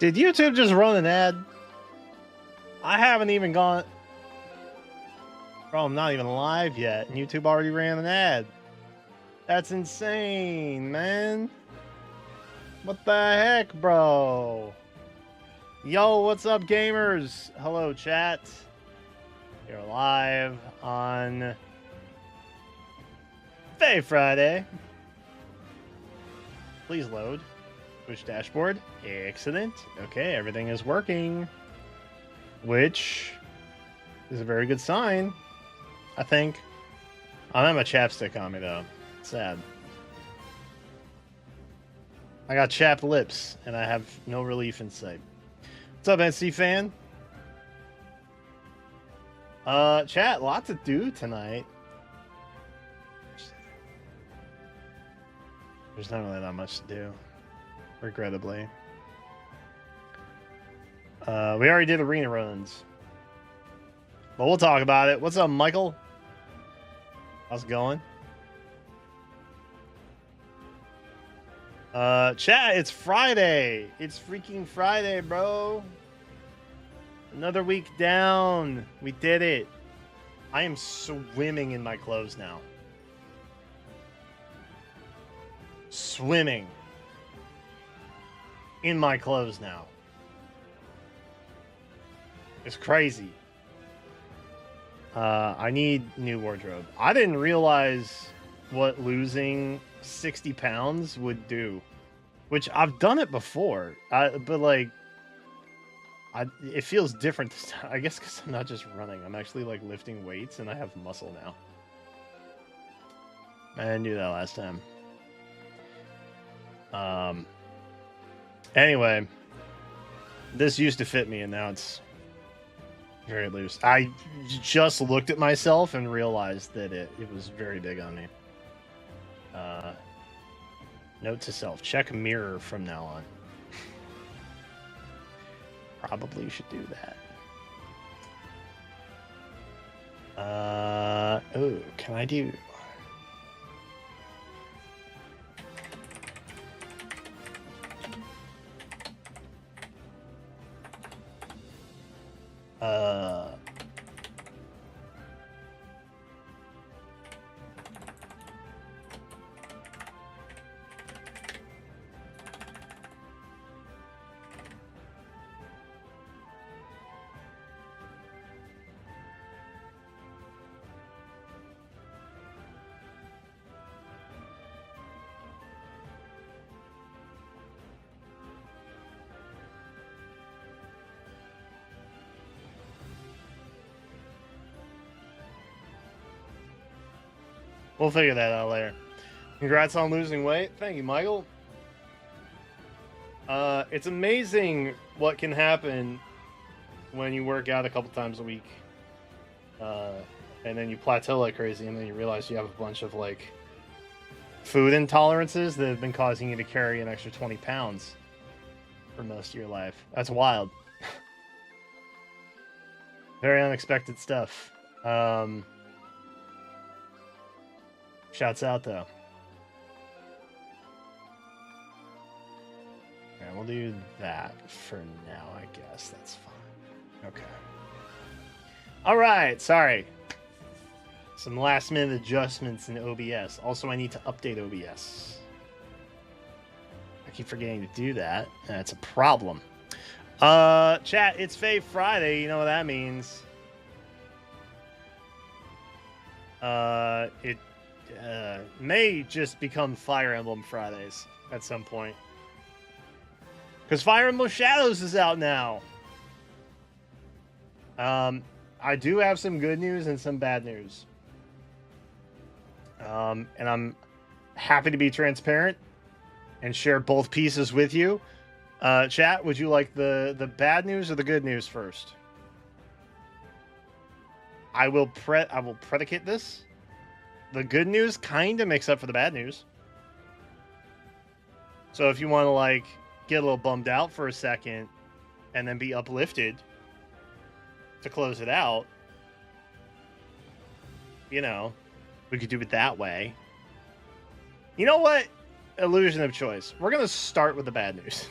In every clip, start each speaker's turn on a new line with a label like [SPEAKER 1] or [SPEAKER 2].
[SPEAKER 1] Did YouTube just run an ad? I haven't even gone. Bro, I'm not even live yet, and YouTube already ran an ad. That's insane, man. What the heck, bro? Yo, what's up, gamers? Hello, chat. You're live on Fae Friday. Please load. Twitch dashboard. Excellent. Okay, everything is working. Which is a very good sign, I think. I don't have my chapstick on me, though. Sad. I got chapped lips, and I have no relief in sight. What's up, NC fan? Chat, lots to do tonight. There's not really that much to do, regrettably. We already did arena runs, but we'll talk about it. What's up, Michael? How's it going? Chat, it's Friday. It's freaking Friday, bro. Another week down. We did it. I am swimming in my clothes now. Swimming in my clothes now. It's crazy. I need new wardrobe. I didn't realize what losing 60 pounds would do, which I've done it before. But like, it feels different this time. I guess because I'm not just running. I'm actually like lifting weights, and I have muscle now. I didn't do that last time. Anyway, this used to fit me, and now it's very loose. I just looked at myself and realized that it was very big on me. Note to self: check mirror from now on. Probably should do that. Oh, can I do? We'll figure that out later. Congrats on losing weight. Thank you, Michael. It's amazing what can happen when you work out a couple times a week. And then you plateau like crazy, and then you realize you have a bunch of like food intolerances that have been causing you to carry an extra 20 pounds for most of your life. That's wild. Very unexpected stuff. Shouts out, though. Okay, we'll do that for now, I guess. That's fine. Okay. All right, sorry. Some last-minute adjustments in OBS. Also, I need to update OBS. I keep forgetting to do that, and that's a problem. Chat, it's Fae Friday. You know what that means. It may just become Fire Emblem Fridays at some point. Because Fire Emblem Shadows is out now. I do have some good news and some bad news. And I'm happy to be transparent and share both pieces with you. Chat, would you like the bad news or the good news first? I will predicate this. The good news kind of makes up for the bad news. So if you want to like get a little bummed out for a second and then be uplifted to close it out, you know, we could do it that way. You know what? Illusion of choice. We're going to start with the bad news.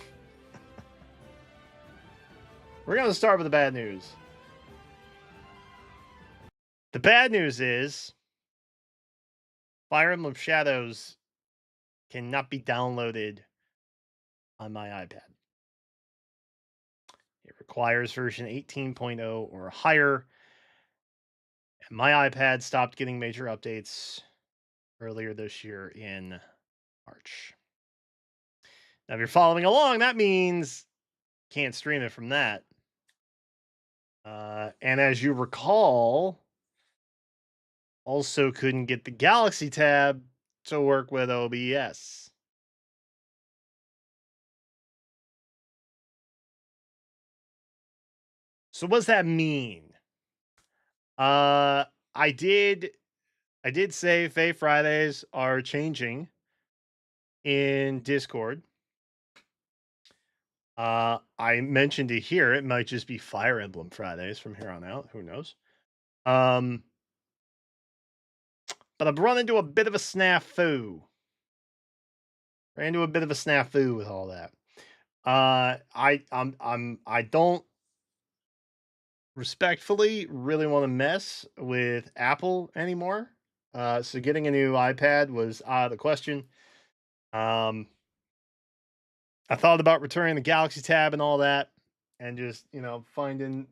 [SPEAKER 1] We're going to start with the bad news. The bad news is Fire Emblem Shadows cannot be downloaded on my iPad. It requires version 18.0 or higher. And my iPad stopped getting major updates earlier this year in March. Now, if you're following along, that means can't stream it from that. And as you recall, also couldn't get the Galaxy tab to work with OBS. So what does that mean? I did say Fae Fridays are changing in Discord. I mentioned it here. It might just be Fire Emblem Fridays from here on out. Who knows? But I've run into a bit of a snafu. With all that. I don't respectfully really want to mess with Apple anymore. So getting a new iPad was out of the question. I thought about returning the Galaxy tab and all that, and just finding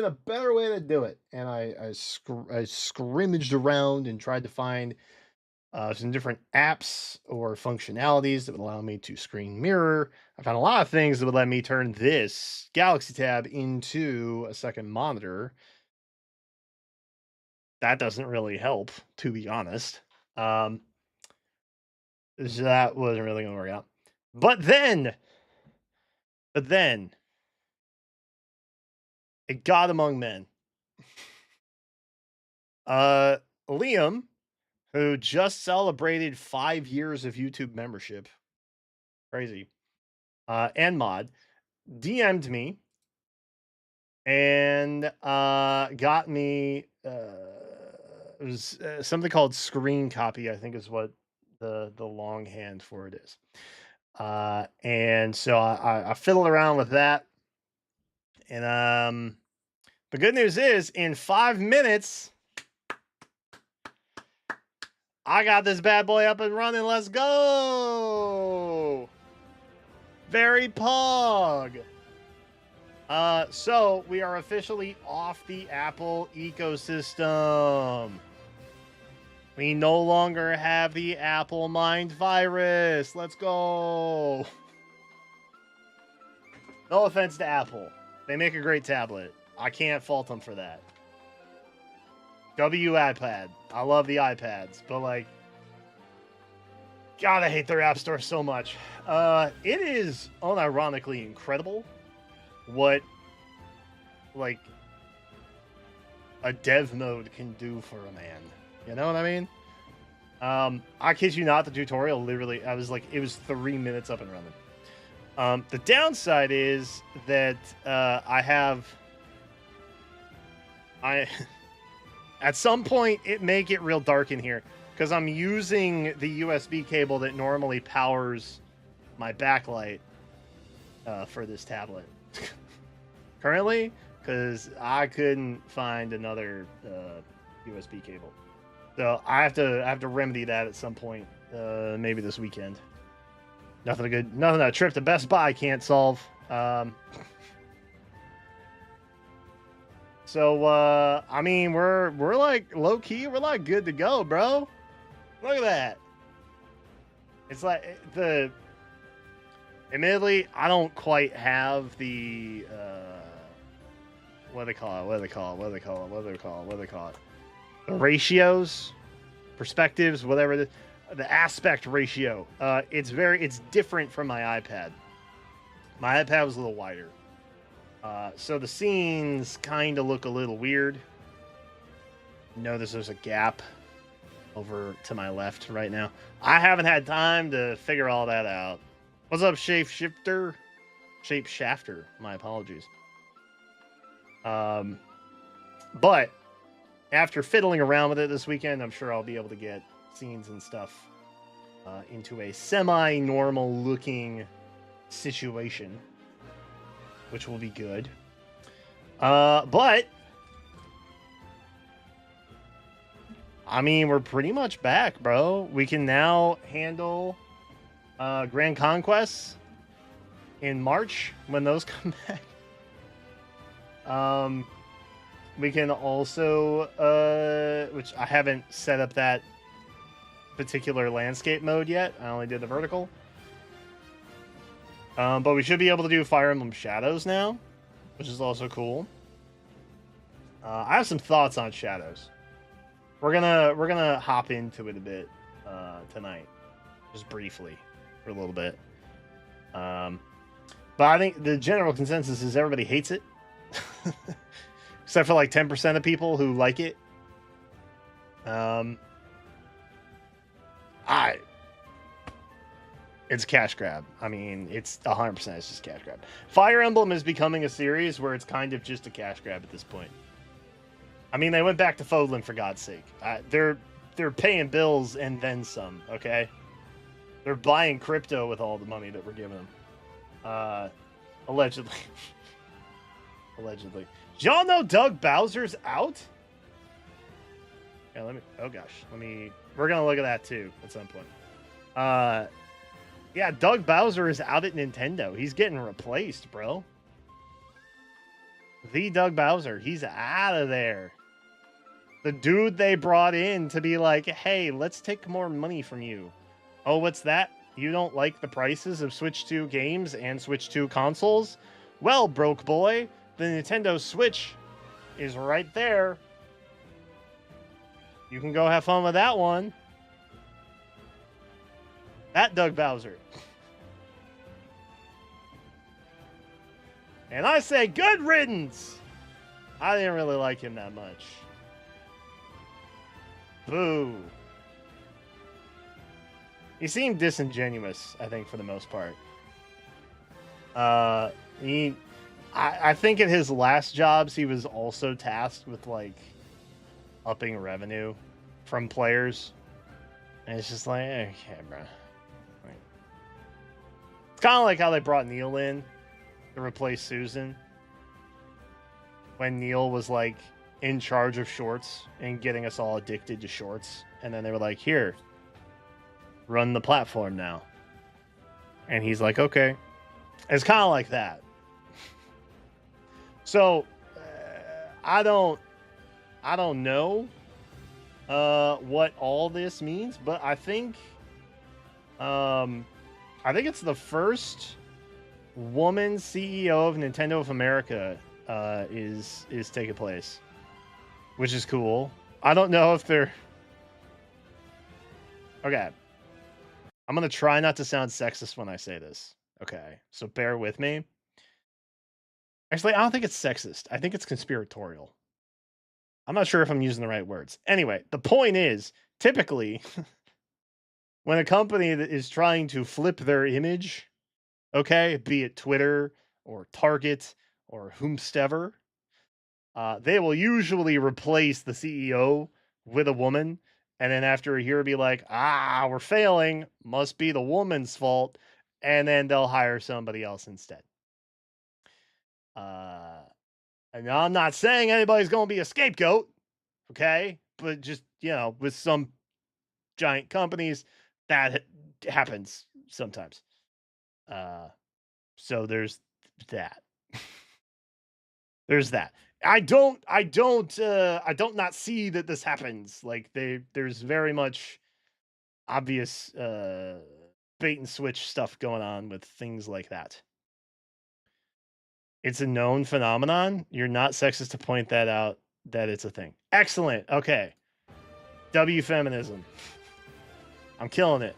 [SPEAKER 1] a better way to do it. And I scrimmaged around and tried to find some different apps or functionalities that would allow me to screen mirror. I found a lot of things that would let me turn this Galaxy tab into a second monitor. That doesn't really help, to be honest. So that wasn't really going to work out. But then, a God among men. Liam, who just celebrated 5 years of YouTube membership, crazy, and mod, DM'd me and got me it was something called Screen Copy, I think is what the longhand for it is. And so I fiddled around with that. And the good news is, in 5 minutes, I got this bad boy up and running. Let's go! Very pog. So we are officially off the Apple ecosystem. We no longer have the Apple Mind virus. Let's go. No offense to Apple. They make a great tablet. I can't fault them for that. iPad. I love the iPads, but like, God, I hate their app store so much. It is unironically incredible what like a dev mode can do for a man. You know what I mean? I kid you not, the tutorial literally, it was 3 minutes up and running. The downside is that at some point it may get real dark in here because I'm using the USB cable that normally powers my backlight for this tablet currently, because I couldn't find another USB cable. So I have to remedy that at some point, maybe this weekend. Nothing a trip to Best Buy can't solve. So I mean, we're like low key, we're like good to go, bro. Look at that. It's like admittedly, I don't quite have the what do they call it? The ratios, perspectives, whatever the aspect ratio. It's different from my iPad. My iPad was a little wider. So the scenes kind of look a little weird. Notice there's a gap over to my left right now. I haven't had time to figure all that out. What's up, Shapeshifter? Shapeshafter, my apologies. But after fiddling around with it this weekend, I'm sure I'll be able to get scenes and stuff into a semi-normal looking situation, which will be good. But I mean, we're pretty much back, bro. We can now handle Grand Conquests in March when those come back. We can also, which I haven't set up that particular landscape mode yet. I only did the vertical. But we should be able to do Fire Emblem Shadows now, which is also cool. I have some thoughts on Shadows. We're gonna hop into it a bit tonight, just briefly for a little bit. But I think the general consensus is everybody hates it. Except for like 10% of people who like it. It's cash grab. I mean, it's 100% it's just cash grab. Fire Emblem is becoming a series where it's kind of just a cash grab at this point. I mean, they went back to Fodlan for God's sake. They're paying bills and then some, okay? They're buying crypto with all the money that we're giving them. Allegedly. Allegedly. Did y'all know Doug Bowser's out? Yeah, we're gonna look at that too at some point. Yeah, Doug Bowser is out at Nintendo. He's getting replaced, bro. The Doug Bowser, he's out of there. The dude they brought in to be like, hey, let's take more money from you. Oh, what's that? You don't like the prices of Switch 2 games and Switch 2 consoles? Well, broke boy, the Nintendo Switch is right there. You can go have fun with that one. That Doug Bowser. And I say good riddance. I didn't really like him that much. Boo. He seemed disingenuous, I think, for the most part. I think at his last jobs, he was also tasked with, like, upping revenue from players. And it's just like, okay, bro. It's kind of like how they brought Neil in to replace Susan. When Neil was, like, in charge of shorts and getting us all addicted to shorts. And then they were like, here, run the platform now. And he's like, okay. It's kind of like that. So, I don't know what all this means, but I think it's the first woman CEO of Nintendo of America is taking place, which is cool. I don't know if they're okay. I'm gonna try not to sound sexist when I say this. Okay, so bear with me. Actually, I don't think it's sexist. I think it's conspiratorial. I'm not sure if I'm using the right words. Anyway, the point is, typically, when a company that is trying to flip their image, okay, be it Twitter or Target or whomstever, they will usually replace the CEO with a woman. And then after a year, be like, we're failing. Must be the woman's fault. And then they'll hire somebody else instead. And I'm not saying anybody's going to be a scapegoat, okay? But just, with some giant companies, that happens sometimes. So there's that. There's that. I don't not see that this happens. Like there's very much obvious bait and switch stuff going on with things like that. It's a known phenomenon. You're not sexist to point that out, that it's a thing. Excellent. Okay. W feminism. I'm killing it.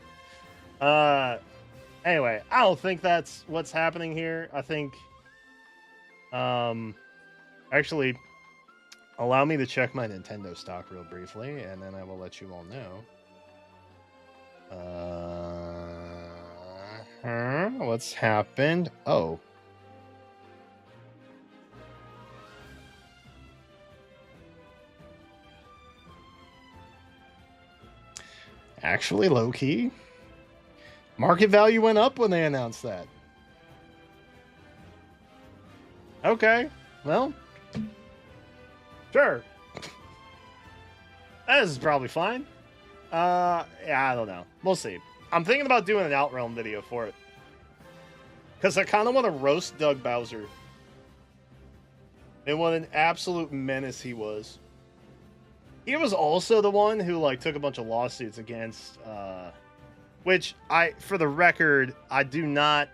[SPEAKER 1] Anyway, I don't think that's what's happening here. I think actually, allow me to check my Nintendo stock real briefly, and then I will let you all know. What's happened? Oh. Actually, low-key, market value went up when they announced that. Okay, well, Sure. That is probably fine. Yeah, I don't know. We'll see. I'm thinking about doing an Outrealm video for it. Because I kind of want to roast Doug Bowser. And what an absolute menace he was. He was also the one who, like, took a bunch of lawsuits against, which for the record, I do not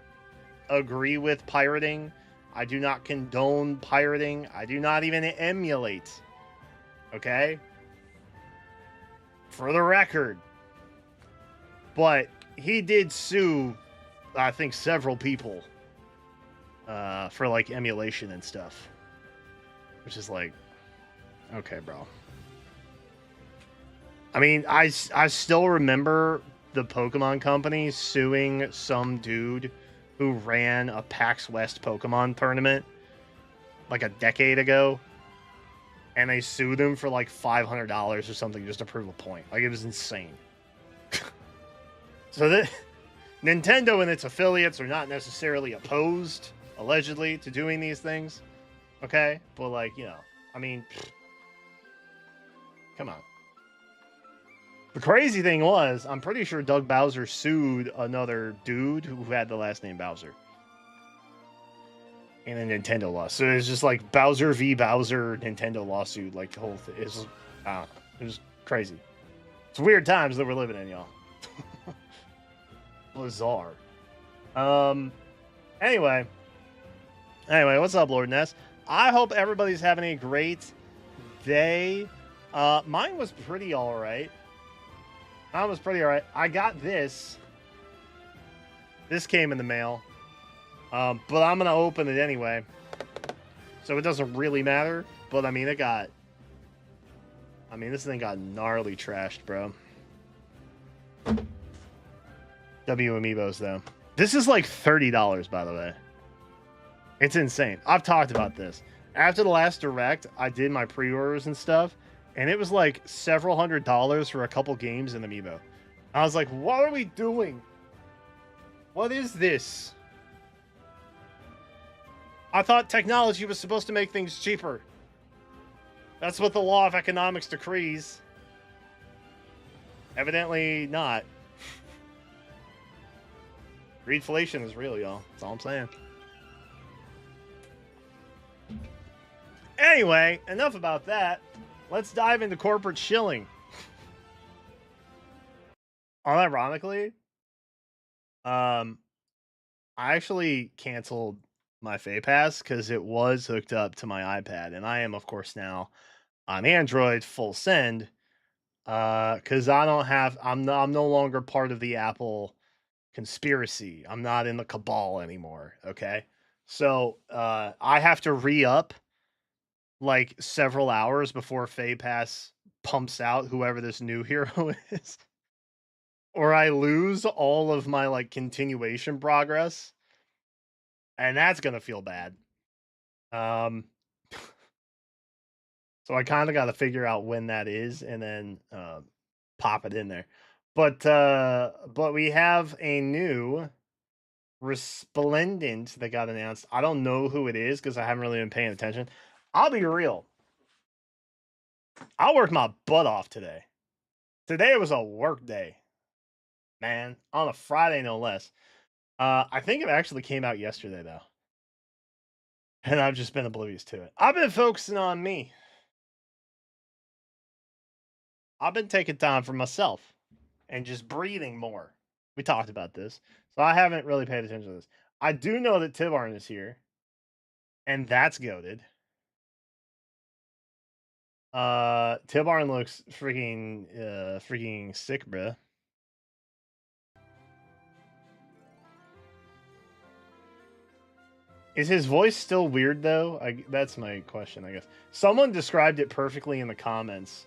[SPEAKER 1] agree with pirating. I do not condone pirating. I do not even emulate. Okay? For the record. But he did sue, I think, several people for, like, emulation and stuff. Which is like, okay, bro. I mean, I still remember the Pokemon Company suing some dude who ran a PAX West Pokemon tournament like a decade ago. And they sued him for like $500 or something just to prove a point. Like, it was insane. So Nintendo and its affiliates are not necessarily opposed, allegedly, to doing these things. Okay? But, like, you know, I mean, come on. The crazy thing was, I'm pretty sure Doug Bowser sued another dude who had the last name Bowser. In a Nintendo lawsuit. So it's just like Bowser v. Bowser Nintendo lawsuit. Like, the whole thing. It was crazy. It's weird times that we're living in, y'all. Bizarre. Anyway, what's up, Lord Ness? I hope everybody's having a great day. Mine was pretty alright. I got this. This came in the mail. But I'm going to open it anyway. So it doesn't really matter. But, I mean, this thing got gnarly trashed, bro. Amiibos, though. This is like $30, by the way. It's insane. I've talked about this. After the last Direct, I did my pre-orders and stuff. And it was like several $100s for a couple games in Amiibo. I was like, what are we doing? What is this? I thought technology was supposed to make things cheaper. That's what the law of economics decrees. Evidently not. Greedflation is real, y'all. That's all I'm saying. Anyway, enough about that. Let's dive into corporate shilling. Unironically, I actually canceled my FAPass because it was hooked up to my iPad, and I am, of course, now on Android full send. Because I'm no longer part of the Apple conspiracy. I'm not in the cabal anymore. Okay, so I have to re-up like several hours before FAPass pumps out whoever this new hero is, or I lose all of my like continuation progress, and that's gonna feel bad. So I kind of got to figure out when that is, and then pop it in there. But we have a new Resplendent that got announced. I don't know who it is because I haven't really been paying attention. I'll be real. I worked my butt off today. Today was a work day, man. On a Friday, no less. I think it actually came out yesterday, though. And I've just been oblivious to it. I've been focusing on me. I've been taking time for myself and just breathing more. We talked about this. So I haven't really paid attention to this. I do know that Tibarn is here. And that's goated. Tibarn looks freaking sick, bruh. Is his voice still weird though? That's my question, I guess. Someone described it perfectly in the comments,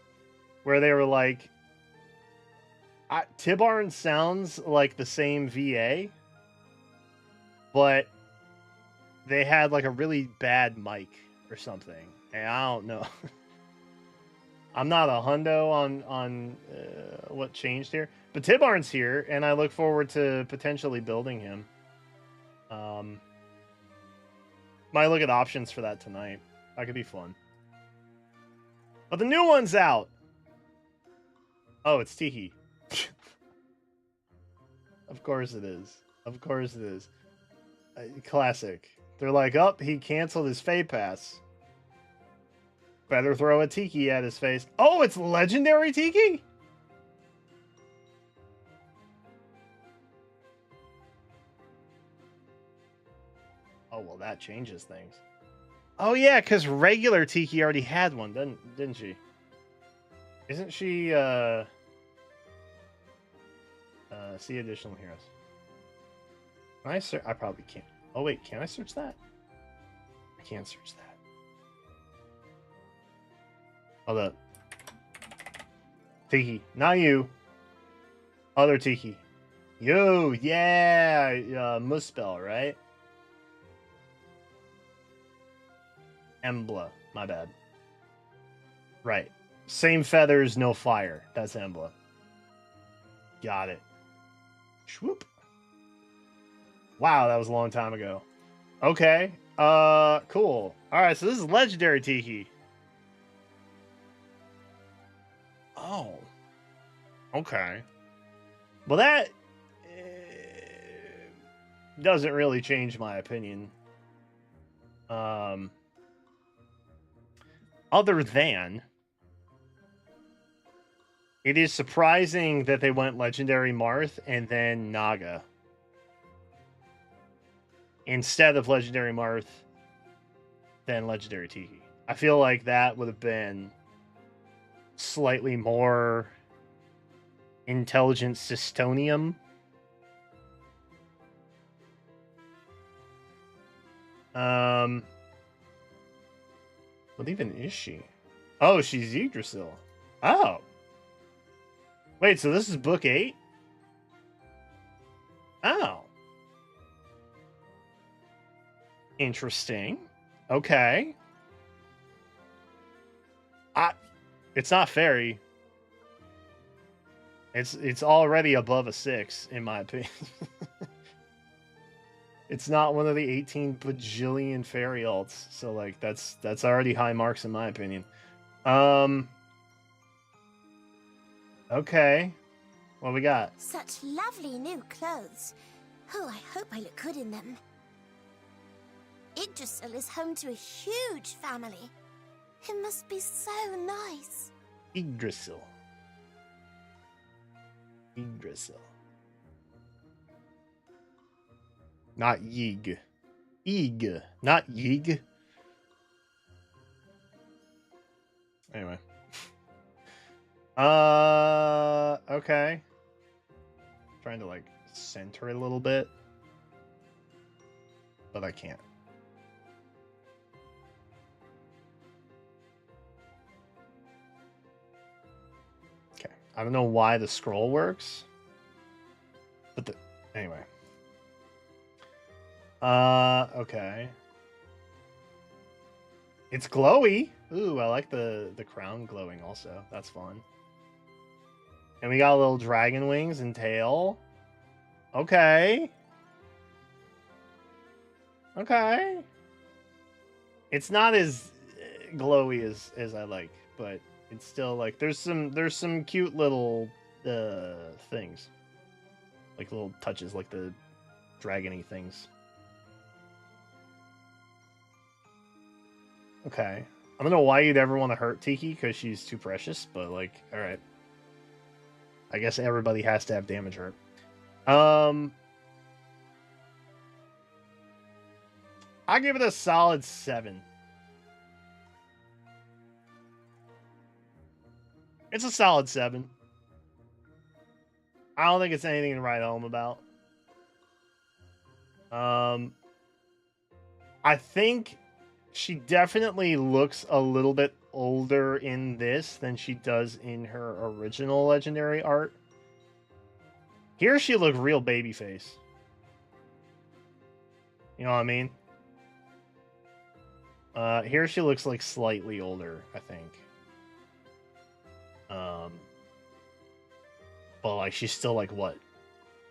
[SPEAKER 1] where they were like, "Tibarn sounds like the same VA, but they had like a really bad mic or something." And I don't know. I'm not a hundo on what changed here, but Tibarn's here, and I look forward to potentially building him. Might look at options for that tonight. That could be fun. But the new one's out. Oh, it's Tiki. Of course it is. Of course it is. Classic. They're like, oh, he canceled his Fay Pass. Better throw a Tiki at his face. Oh, it's legendary Tiki? Oh, well, that changes things. Oh, yeah, because regular Tiki already had one, didn't she? Isn't she, see additional heroes. Can I search? I probably can't. Oh, wait, can I search that? I can't search that. Hold up. Tiki, not you. Other Tiki. Yo, yeah, Muspel, right? Embla, my bad. Right. Same feathers, no fire. That's Embla. Got it. Swoop. Wow, that was a long time ago. Okay. Cool. Alright, so this is legendary Tiki. Oh. Okay. Well, that doesn't really change my opinion. Other than it is surprising that they went legendary Marth and then Naga instead of legendary Marth then legendary Tiki. I feel like that would have been slightly more intelligent Systonium. What even is she? Oh, she's Yggdrasil. Oh. Wait, so this is book 8? Oh. Interesting. Okay. It's not fairy. It's already above a 6, in my opinion. It's not one of the 18 bajillion fairy alts, so like that's already high marks in my opinion. Okay. What we got?
[SPEAKER 2] Such lovely new clothes. Oh, I hope I look good in them. Yggdrasil is home to a huge family. It must be so nice.
[SPEAKER 1] Yggdrasil. Yggdrasil. Not Yig. Ig, not Yig. Anyway. Okay. Trying to like center it a little bit. But I can't. Okay. I don't know why the scroll works. But anyway. Okay. It's glowy. Ooh, I like the crown glowing also. That's fun. And we got little dragon wings and tail. Okay. Okay. It's not as glowy as I like, but it's still like there's some cute little things. Like little touches, like the dragony things. Okay. I don't know why you'd ever want to hurt Tiki, because she's too precious, but like, alright. I guess everybody has to have damage hurt. I give it a solid 7. It's a solid 7. I don't think it's anything to write home about. I think she definitely looks a little bit older in this than she does in her original legendary art. Here she looked real babyface. You know what I mean? Here she looks like slightly older, I think. But like she's still like what?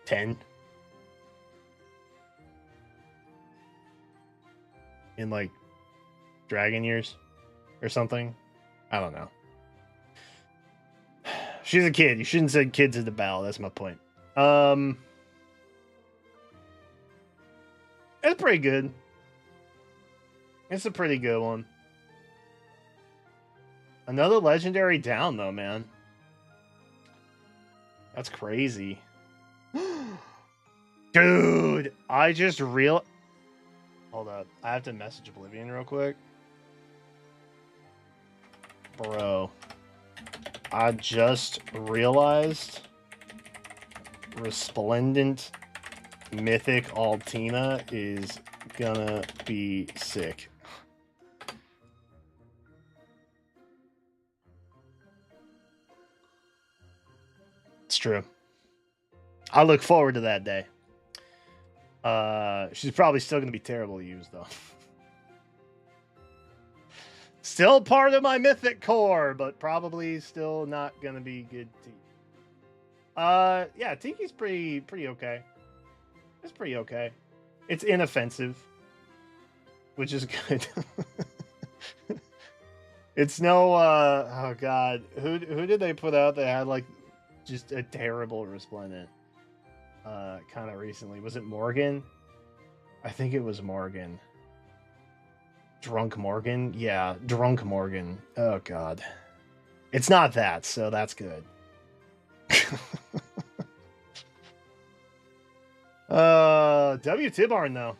[SPEAKER 1] 10? In like dragon years or something. I don't know. She's a kid. You shouldn't send kids into battle. That's my point. It's pretty good. It's a pretty good one. Another legendary down, though, man. That's crazy. Dude, I just Hold up. I have to message Oblivion real quick. Bro. I just realized Resplendent Mythic Altina is gonna be sick. It's true. I look forward to that day. She's probably still gonna be terrible to use though. Still part of my mythic core, but probably still not gonna be good Tiki. Yeah, Tiki's pretty okay. It's pretty okay. It's inoffensive, which is good. It's no oh god, who did they put out that had like just a terrible Resplendent kind of recently? Was it Morgan? I think it was Morgan. Drunk Morgan? Yeah, Drunk Morgan. Oh god. It's not that, so that's good. W Tibarn though.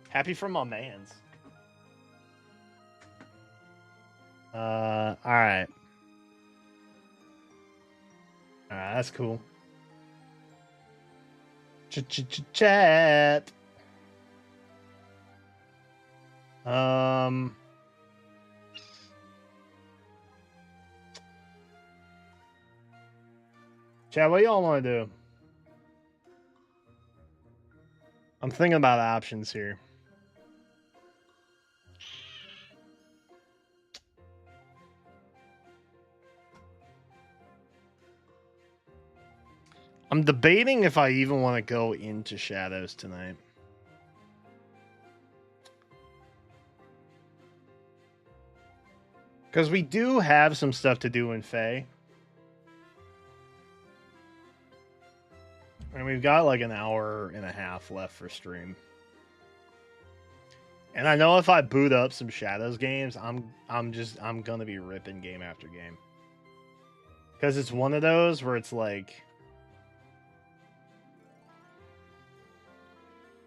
[SPEAKER 1] Happy for my mans. Alright. Alright, that's cool. Chat. Chat, what y'all want to do? I'm thinking about options here. I'm debating if I even want to go into Shadows tonight. Because we do have some stuff to do in Fae. And we've got like an hour and a half left for stream. And I know if I boot up some Shadows games, I'm gonna be ripping game after game. Because it's one of those where it's like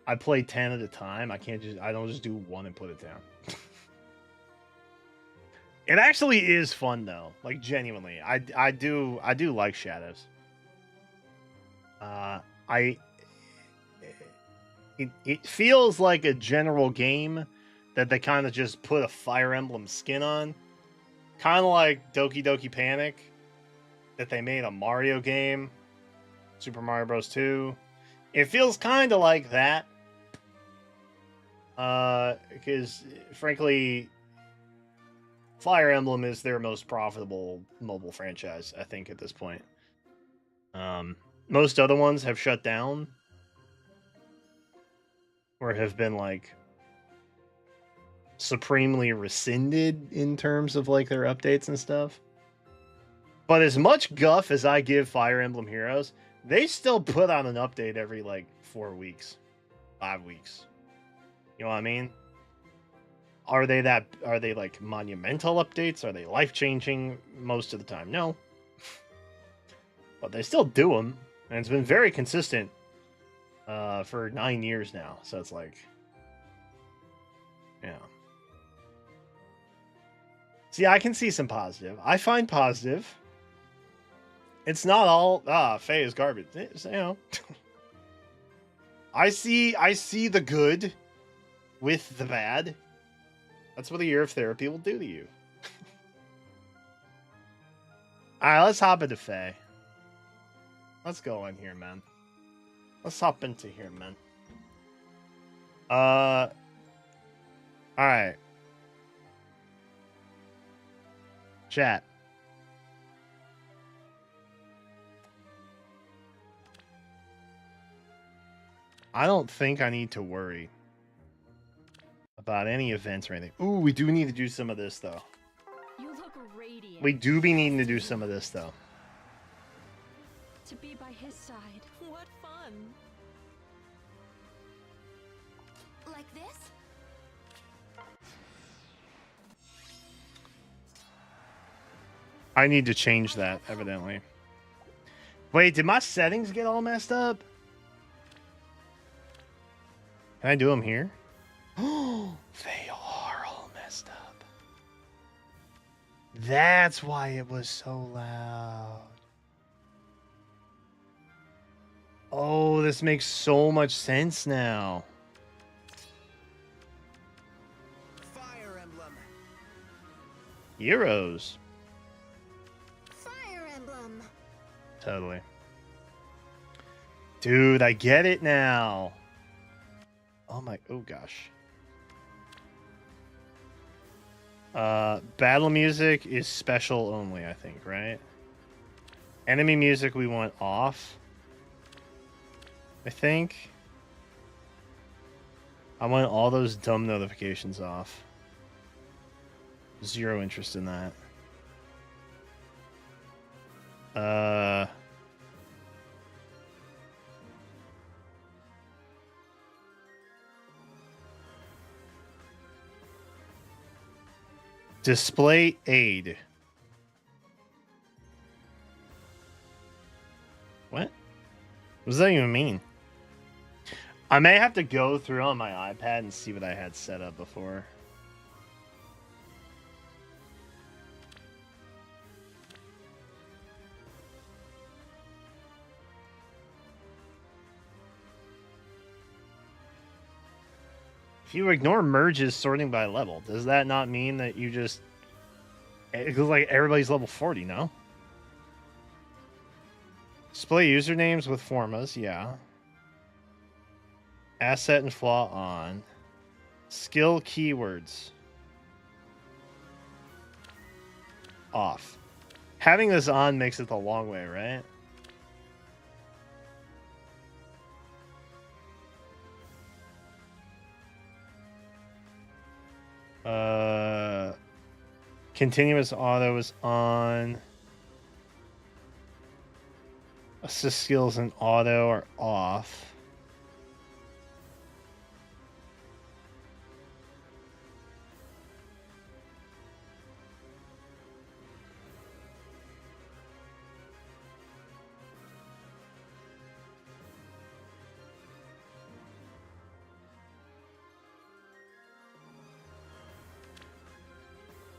[SPEAKER 1] I play 10 at a time. I don't just do one and put it down. It actually is fun though. Like genuinely. I do like Shadows. It feels like a general game that they kind of just put a Fire Emblem skin on. Kind of like Doki Doki Panic that they made a Mario game, Super Mario Bros. 2. It feels kind of like that. Because frankly, Fire Emblem is their most profitable mobile franchise, I think, at this point. Most other ones have shut down or have been like supremely rescinded in terms of like their updates and stuff. But as much guff as I give Fire Emblem Heroes, they still put out an update every like 4 weeks, 5 weeks. You know what I mean? Are they like monumental updates? Are they life-changing most of the time? No. But they still do them. And it's been very consistent for 9 years now. So it's like, yeah. See, I can see some positive. I find positive. It's not all, Faye is garbage. It's, you know. I see the good with the bad. That's what a year of therapy will do to you. Alright, let's hop into Faye. Let's go in here, man. Let's hop into here, man. Alright. Chat. I don't think I need to worry about any events or anything. Ooh, we do need to do some of this, though.
[SPEAKER 3] You look radiant.
[SPEAKER 1] We do be needing to do some of this though.
[SPEAKER 3] To be by his side.
[SPEAKER 4] What fun!
[SPEAKER 2] Like this?
[SPEAKER 1] I need to change that, evidently. Wait, did my settings get all messed up? Can I do them here? Oh, they are all messed up. That's why it was so loud. Oh, this makes so much sense now.
[SPEAKER 5] Fire Emblem.
[SPEAKER 1] Heroes.
[SPEAKER 2] Fire Emblem.
[SPEAKER 1] Totally. Dude, I get it now. Oh gosh. Battle music is special only, I think, right? Enemy music we want off. I think. I want all those dumb notifications off. Zero interest in that. Display aid. What? What does that even mean? I may have to go through on my iPad and see what I had set up before. If you ignore merges sorting by level, does that not mean that you just... It looks like everybody's level 40, no? Display usernames with formas, yeah. Asset and flaw on. Skill keywords. Off. Having this on makes it the long way, right? Continuous auto is on. Assist skills and auto are off.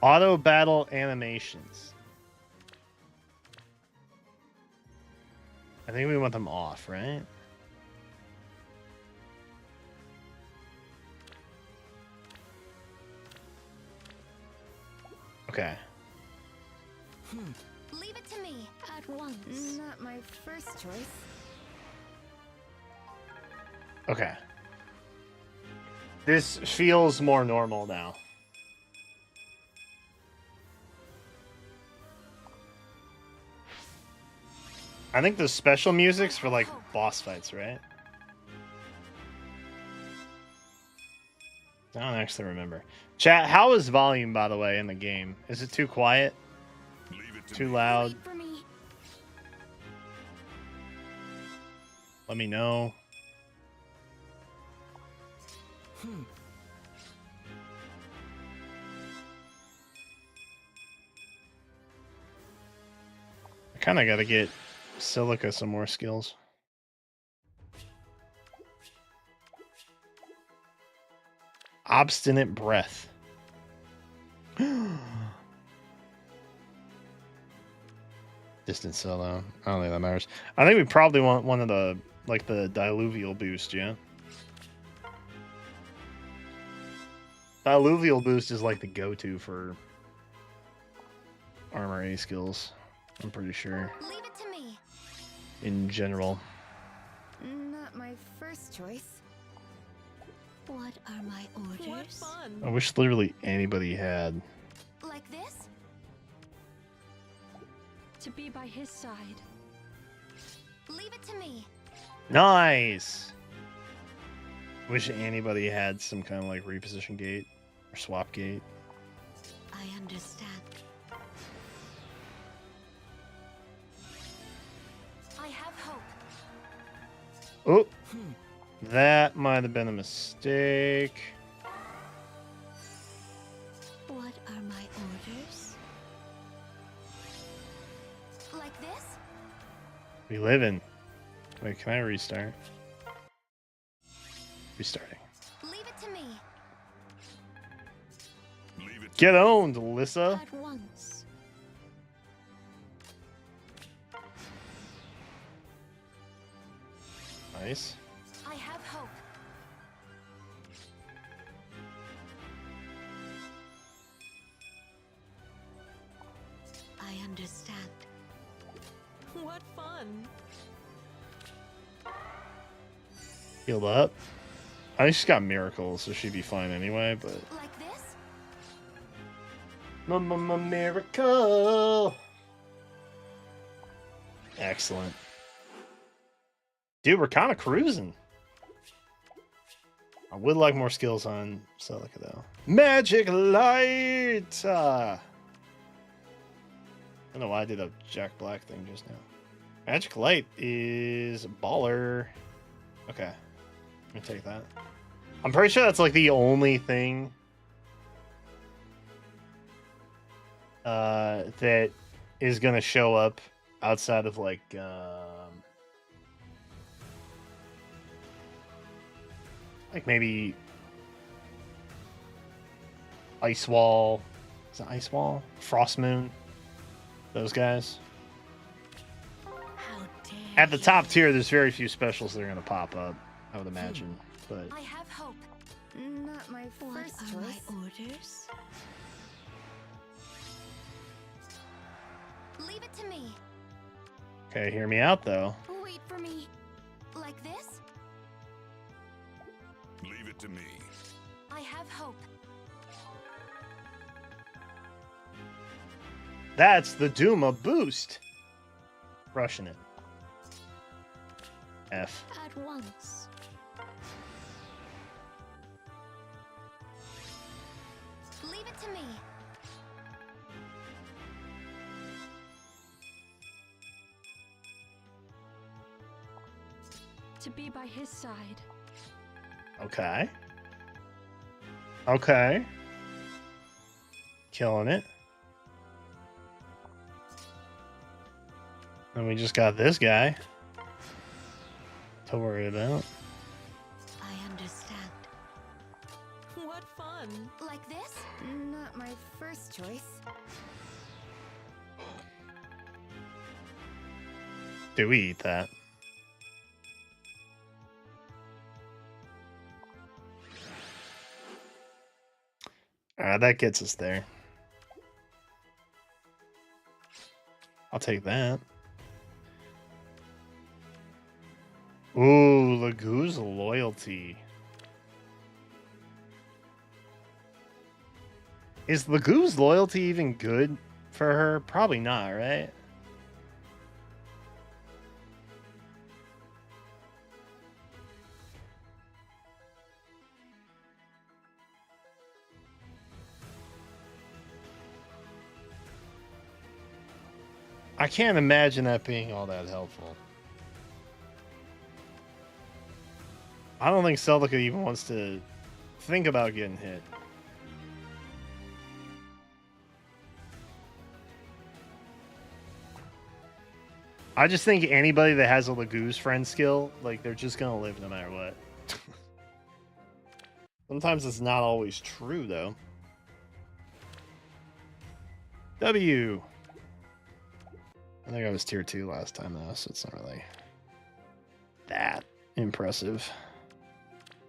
[SPEAKER 1] Auto battle animations. I think we want them off, right? Okay.
[SPEAKER 2] Leave it to me.
[SPEAKER 3] At once.
[SPEAKER 4] Not my first choice.
[SPEAKER 1] Okay. This feels more normal now. I think the special music's for like boss fights, right? I don't actually remember. Chat, how is volume, by the way, in the game? Is it too quiet? Too loud?
[SPEAKER 2] Wait for me.
[SPEAKER 1] Let me know. I kind of got to get Silica some more skills. Obstinate breath. Distance solo. I don't think that matters. I think we probably want one of the like the diluvial boost, yeah. Diluvial boost is like the go-to for armor A skills. I'm pretty sure.
[SPEAKER 2] Leave it to me.
[SPEAKER 1] In general.
[SPEAKER 4] Not my first choice.
[SPEAKER 3] What are my orders?
[SPEAKER 4] What fun!
[SPEAKER 1] I wish literally anybody had.
[SPEAKER 2] Like this?
[SPEAKER 3] To be by his side.
[SPEAKER 2] Leave it to me.
[SPEAKER 1] Nice. Wish anybody had some kind of like reposition gate or swap gate.
[SPEAKER 3] I understand.
[SPEAKER 1] Oh, that might have been a mistake.
[SPEAKER 3] What are my orders?
[SPEAKER 2] Like this?
[SPEAKER 1] We live in. Wait, can I restart? Restarting.
[SPEAKER 2] Leave it to me.
[SPEAKER 1] Get owned, Alyssa.
[SPEAKER 3] At once.
[SPEAKER 1] Nice.
[SPEAKER 2] I have hope.
[SPEAKER 3] I understand.
[SPEAKER 4] What fun!
[SPEAKER 1] Healed up. I think she's got miracles, so she'd be fine anyway, but.
[SPEAKER 2] Like this?
[SPEAKER 1] Miracle. Excellent. Dude, we're kind of cruising. I would like more skills on Celica, though. Magic Light! I don't know why I did a Jack Black thing just now. Magic Light is baller. Okay. Let me take that. I'm pretty sure that's like the only thing that is going to show up outside of like maybe Ice Wall. Is it Ice Wall? Frost Moon. Those guys.
[SPEAKER 3] How dare
[SPEAKER 1] At the
[SPEAKER 3] you.
[SPEAKER 1] top tier, there's very few specials that are going to pop up, I would imagine. But
[SPEAKER 2] I have hope.
[SPEAKER 4] Not my
[SPEAKER 3] What
[SPEAKER 4] first
[SPEAKER 3] are
[SPEAKER 4] choice.
[SPEAKER 3] my orders?
[SPEAKER 2] Leave it to me.
[SPEAKER 1] okay, hear me out though.
[SPEAKER 2] Wait for me. Like this?
[SPEAKER 5] Leave it to me.
[SPEAKER 2] I have hope.
[SPEAKER 1] That's the Duma boost. Rushing it. F.
[SPEAKER 3] At once.
[SPEAKER 2] Leave it to me.
[SPEAKER 3] To be by his side.
[SPEAKER 1] Okay. Okay. Killing it. And we just got this guy to worry about.
[SPEAKER 3] I understand.
[SPEAKER 4] What fun!
[SPEAKER 2] Like this?
[SPEAKER 4] Not my first choice.
[SPEAKER 1] Do we eat that? Alright, that gets us there. I'll take that. Ooh, Lagoo's loyalty. Is Lagoo's loyalty even good for her? Probably not, right? I can't imagine that being all that helpful. I don't think Celica even wants to think about getting hit. I just think anybody that has a Lagoo's friend skill, like, they're just gonna live no matter what. Sometimes it's not always true, though. W. I think I was tier 2 last time, though, so it's not really that impressive.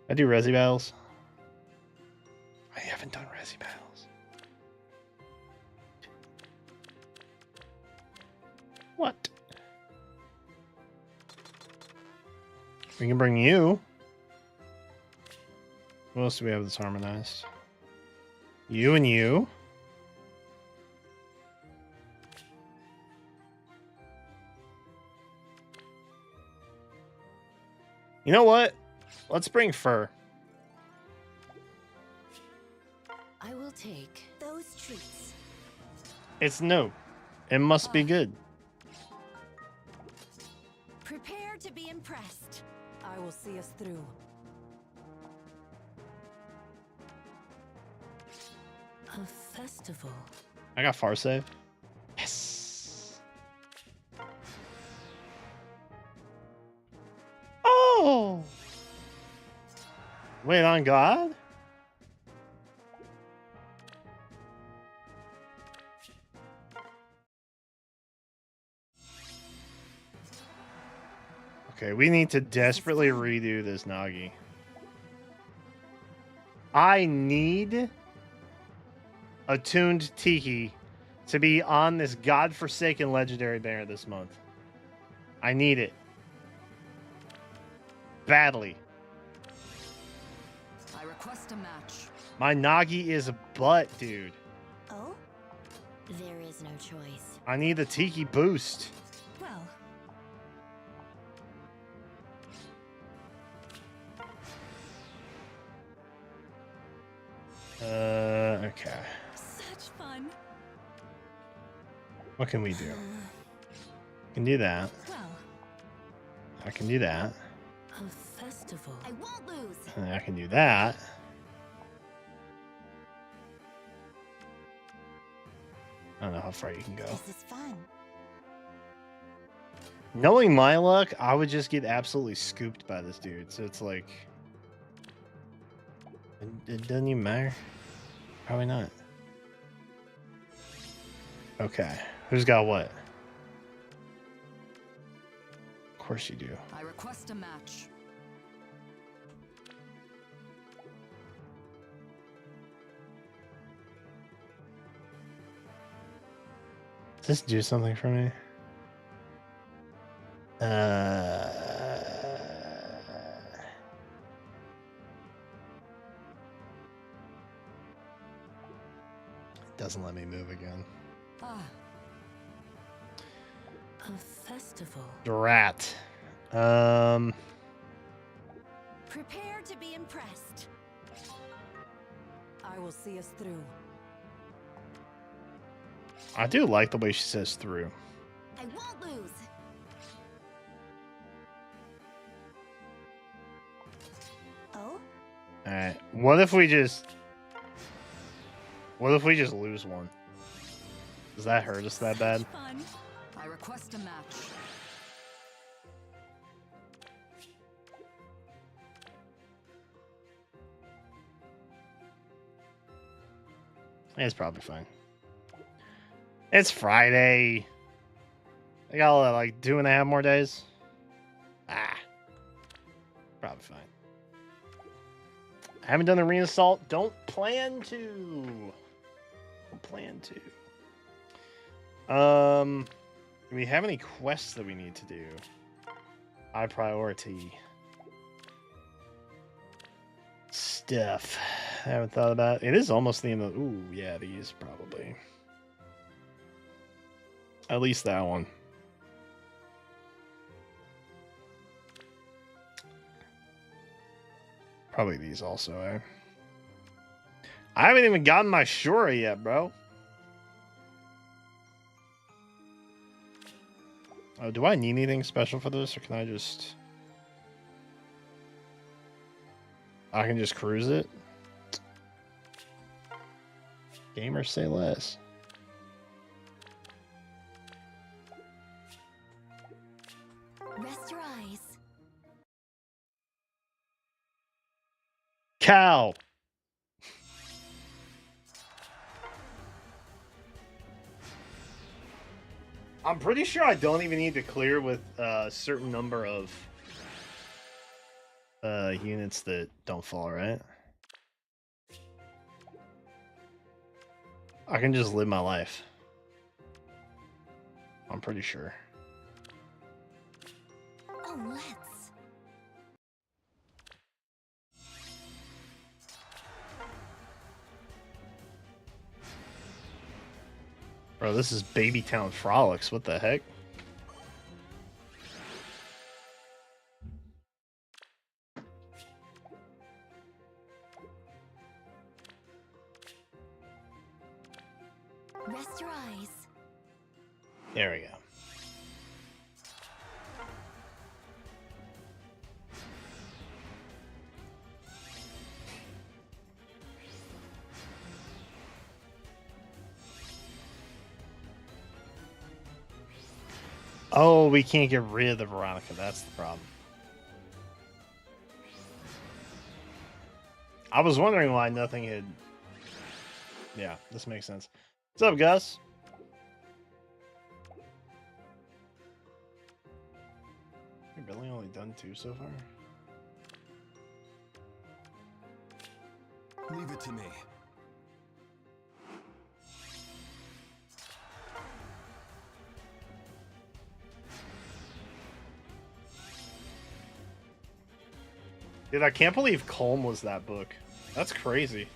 [SPEAKER 1] I do Resi battles. I haven't done Resi battles. What? We can bring you. Who else do we have that's harmonized? You and you. You know what? Let's bring Fur.
[SPEAKER 4] I will take.
[SPEAKER 2] Those treats.
[SPEAKER 1] It's new. It must be good.
[SPEAKER 2] Prepare to be impressed.
[SPEAKER 4] I will see us through. A festival.
[SPEAKER 1] I got far save. Yes. Oh. Wait on God. Okay, we need to desperately redo this Nagi. I need attuned Tiki to be on this godforsaken legendary banner this month. I need it. Badly.
[SPEAKER 4] I request a match.
[SPEAKER 1] My Nagi is a butt, dude.
[SPEAKER 2] Oh?
[SPEAKER 3] There is no choice.
[SPEAKER 1] I need the Tiki boost.
[SPEAKER 4] Well,
[SPEAKER 1] Okay.
[SPEAKER 4] such fun.
[SPEAKER 1] What can we do? Can do that.
[SPEAKER 4] Well,
[SPEAKER 1] I can do that.
[SPEAKER 4] a festival.
[SPEAKER 2] I won't lose.
[SPEAKER 1] And I can do that. I don't know how far you can go.
[SPEAKER 2] This is fun.
[SPEAKER 1] Knowing my luck, I would just get absolutely scooped by this dude. So it's like, it doesn't even matter. Probably not. Okay, who's got what? Of course you do.
[SPEAKER 4] I request a match.
[SPEAKER 1] Does this do something for me? Doesn't let me move again.
[SPEAKER 4] Ah. A festival.
[SPEAKER 1] Drat.
[SPEAKER 2] Prepare to be impressed.
[SPEAKER 4] I will see us through.
[SPEAKER 1] I do like the way she says through.
[SPEAKER 2] I won't lose. Oh?
[SPEAKER 1] Alright. What if we just lose one? Does that hurt us that bad?
[SPEAKER 4] Fun. I request a match.
[SPEAKER 1] It's probably fine. It's Friday. I got like 2.5 more days. Probably fine. I haven't done the arena assault. Don't plan to. Don't plan to. Do we have any quests that we need to do? High priority stuff. I haven't thought about it. It is almost the end of. Ooh, yeah, these probably. At least that one. Probably these also, eh? I haven't even gotten my Shura yet, bro. Oh, do I need anything special for this, or can I just... I can just cruise it? Gamers say less.
[SPEAKER 2] Rest your eyes.
[SPEAKER 1] Cow! I'm pretty sure I don't even need to clear with a certain number of units that don't fall, right? I can just live my life. I'm pretty sure.
[SPEAKER 2] Oh, let's.
[SPEAKER 1] Bro, this is Baby Town Frolics. What the heck?
[SPEAKER 2] Rest your eyes.
[SPEAKER 1] There we go. Oh, we can't get rid of the Veronica. That's the problem. I was wondering why nothing had... Yeah, this makes sense. What's up, Gus? We've really only done 2 so far?
[SPEAKER 5] Leave it to me.
[SPEAKER 1] Dude, I can't believe Culm was that book. That's crazy.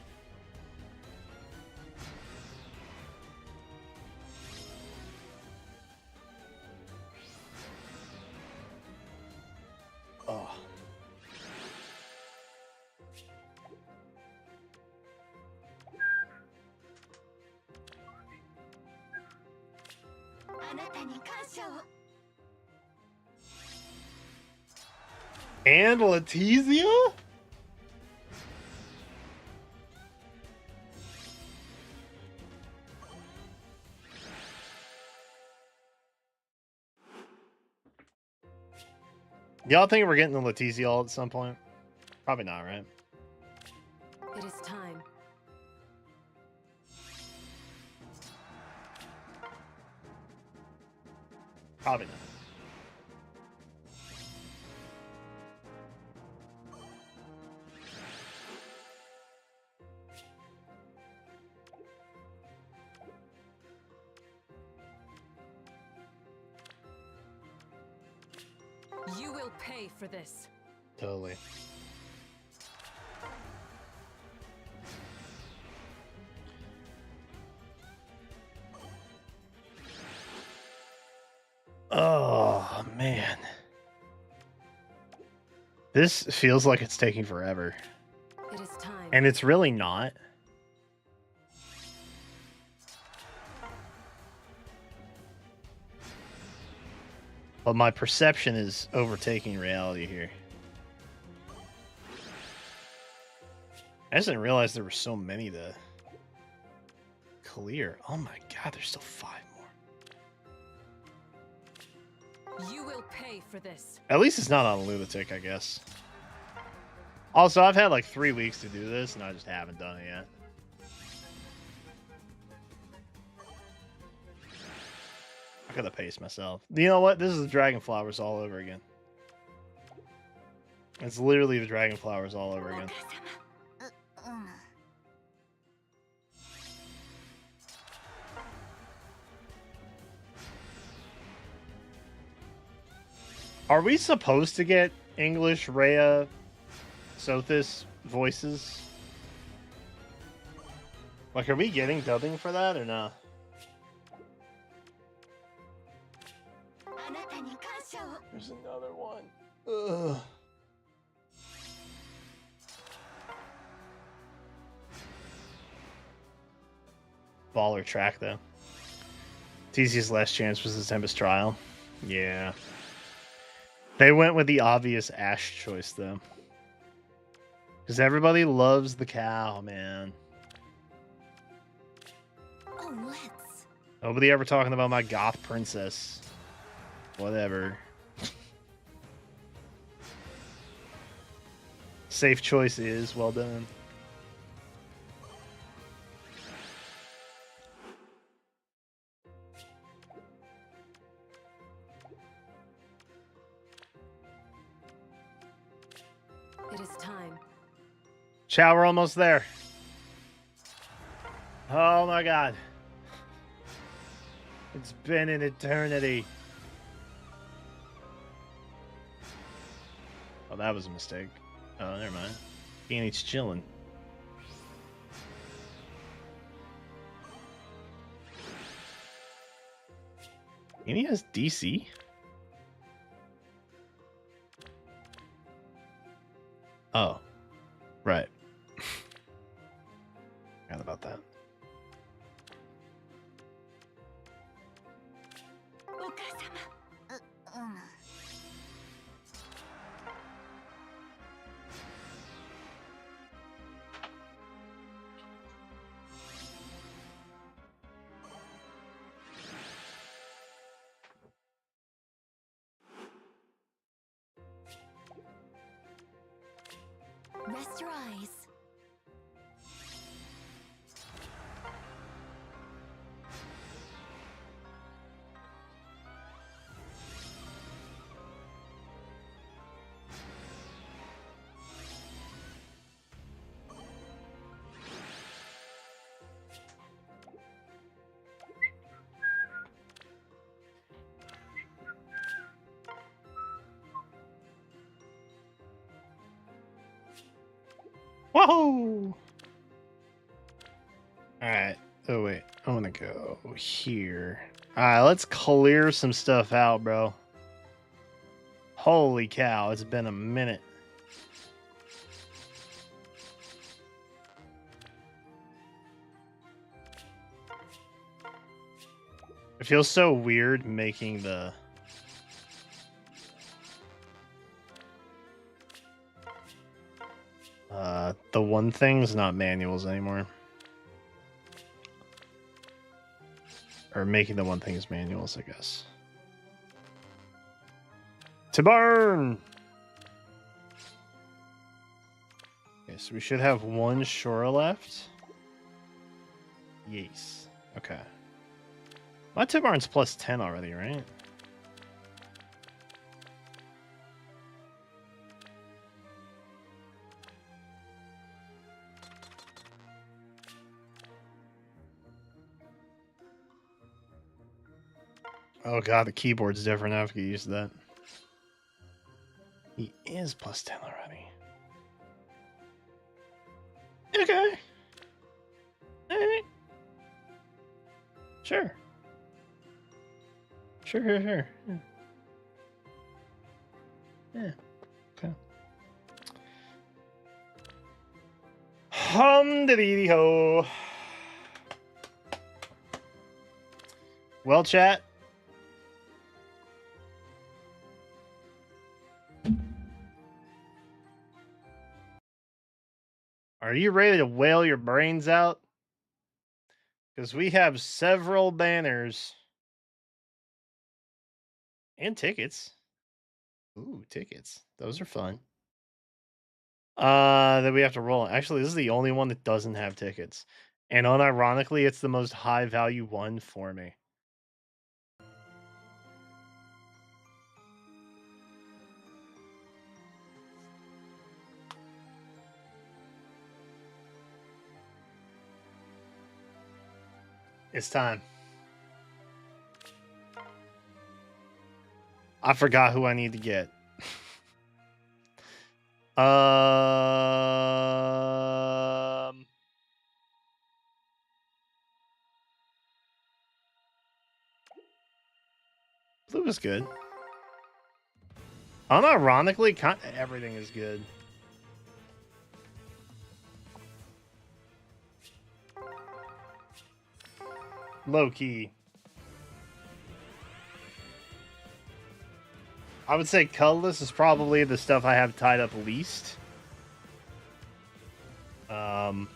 [SPEAKER 1] Oh. And Letizia? Y'all think we're getting the Letizia all at some point? Probably not, right?
[SPEAKER 4] It is time.
[SPEAKER 1] Probably not.
[SPEAKER 4] You will pay for this.
[SPEAKER 1] Totally. Oh, man. This feels like it's taking forever.
[SPEAKER 4] It is time.
[SPEAKER 1] And it's really not. But my perception is overtaking reality here. I just didn't realize there were so many to clear. Oh my god, there's still 5 more.
[SPEAKER 4] You will pay for this.
[SPEAKER 1] At least it's not on Lunatic, I guess. Also, I've had like 3 weeks to do this, and I just haven't done it yet. I gotta pace myself. You know what? This is the Dragon Flowers all over again. It's literally the Dragon Flowers all over again. Are we supposed to get English Rhea Sothis voices? Like, are we getting dubbing for that or not? There's another one. Ugh. Baller track, though. TC's last chance was the Tempest Trial. Yeah. They went with the obvious Ash choice, though. Because everybody loves the cow, man.
[SPEAKER 2] Oh, let's.
[SPEAKER 1] Nobody ever talking about my goth princess. Whatever. Safe choice is well done.
[SPEAKER 4] It is time.
[SPEAKER 1] Chow, we're almost there. Oh my god. It's been an eternity. Oh, that was a mistake. Oh, never mind. Peony's chilling. Peony has DC? Oh. Right. Forgot about that.
[SPEAKER 3] Rest your eyes.
[SPEAKER 1] Whoa! Alright. Oh, wait. I want to go here. Alright, let's clear some stuff out, bro. Holy cow, it's been a minute. It feels so weird making the... the one thing's not manuals anymore. Or making the one things manuals, I guess. To burn! Okay, so we should have one shore left. Yes. Okay. My Tibarn's plus 10 already, right? Oh god, the keyboard's different. I have to get used to that. He is plus 10 already. Okay. Alright. Sure. Sure. Yeah. Yeah. Okay. Hum-diddy-ho. Well, chat. Are you ready to wail your brains out? Because we have several banners. And tickets. Ooh, tickets. Those are fun. That we have to roll. Actually, this is the only one that doesn't have tickets. And unironically, it's the most high value one for me. It's time. I forgot who I need to get. Blue is good. Unironically, everything is good. Low key. I would say colorless is probably the stuff I have tied up least. But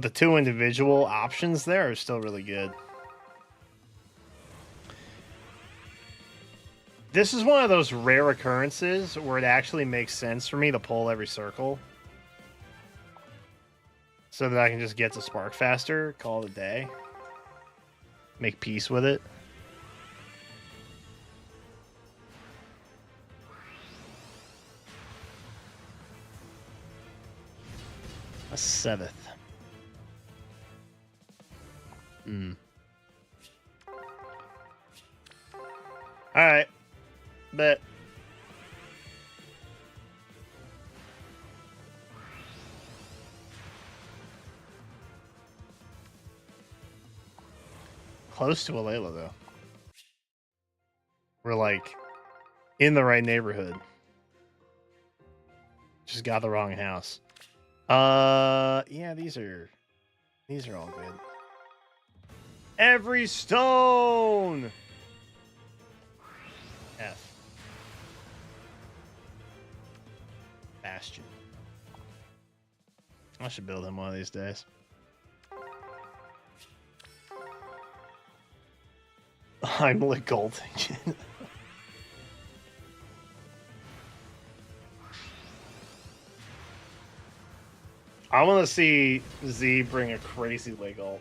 [SPEAKER 1] the two individual options there are still really good. This is one of those rare occurrences where it actually makes sense for me to pull every circle. So that I can just get to Spark faster, call it a day. Make peace with it. A 7th. Alright. Bet. Close to Alayla, though. We're like in the right neighborhood. Just got the wrong house. Yeah, these are all good. Every stone. F. Bastion. I should build him one of these days. Heimlich Golding. I want to see Z bring a crazy leg ult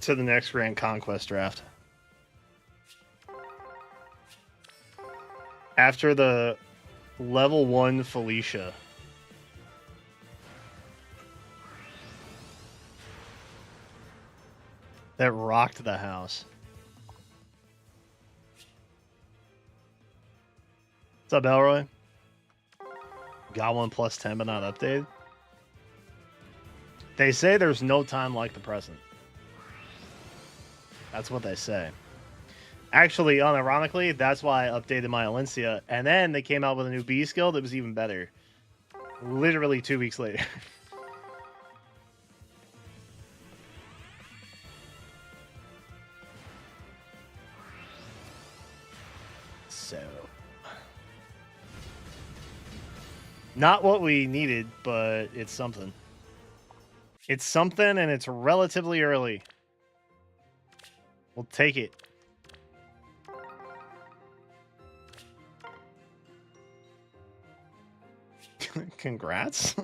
[SPEAKER 1] to the next Grand Conquest draft. After the level 1 Felicia. That rocked the house. What's up, Elroy? Got one plus 10 but not updated. They say there's no time like the present. That's what they say. Actually, unironically, that's why I updated my Alencia. And then they came out with a new B skill that was even better. Literally 2 weeks later. So... not what we needed, but it's something. It's something, and it's relatively early. We'll take it. Congrats.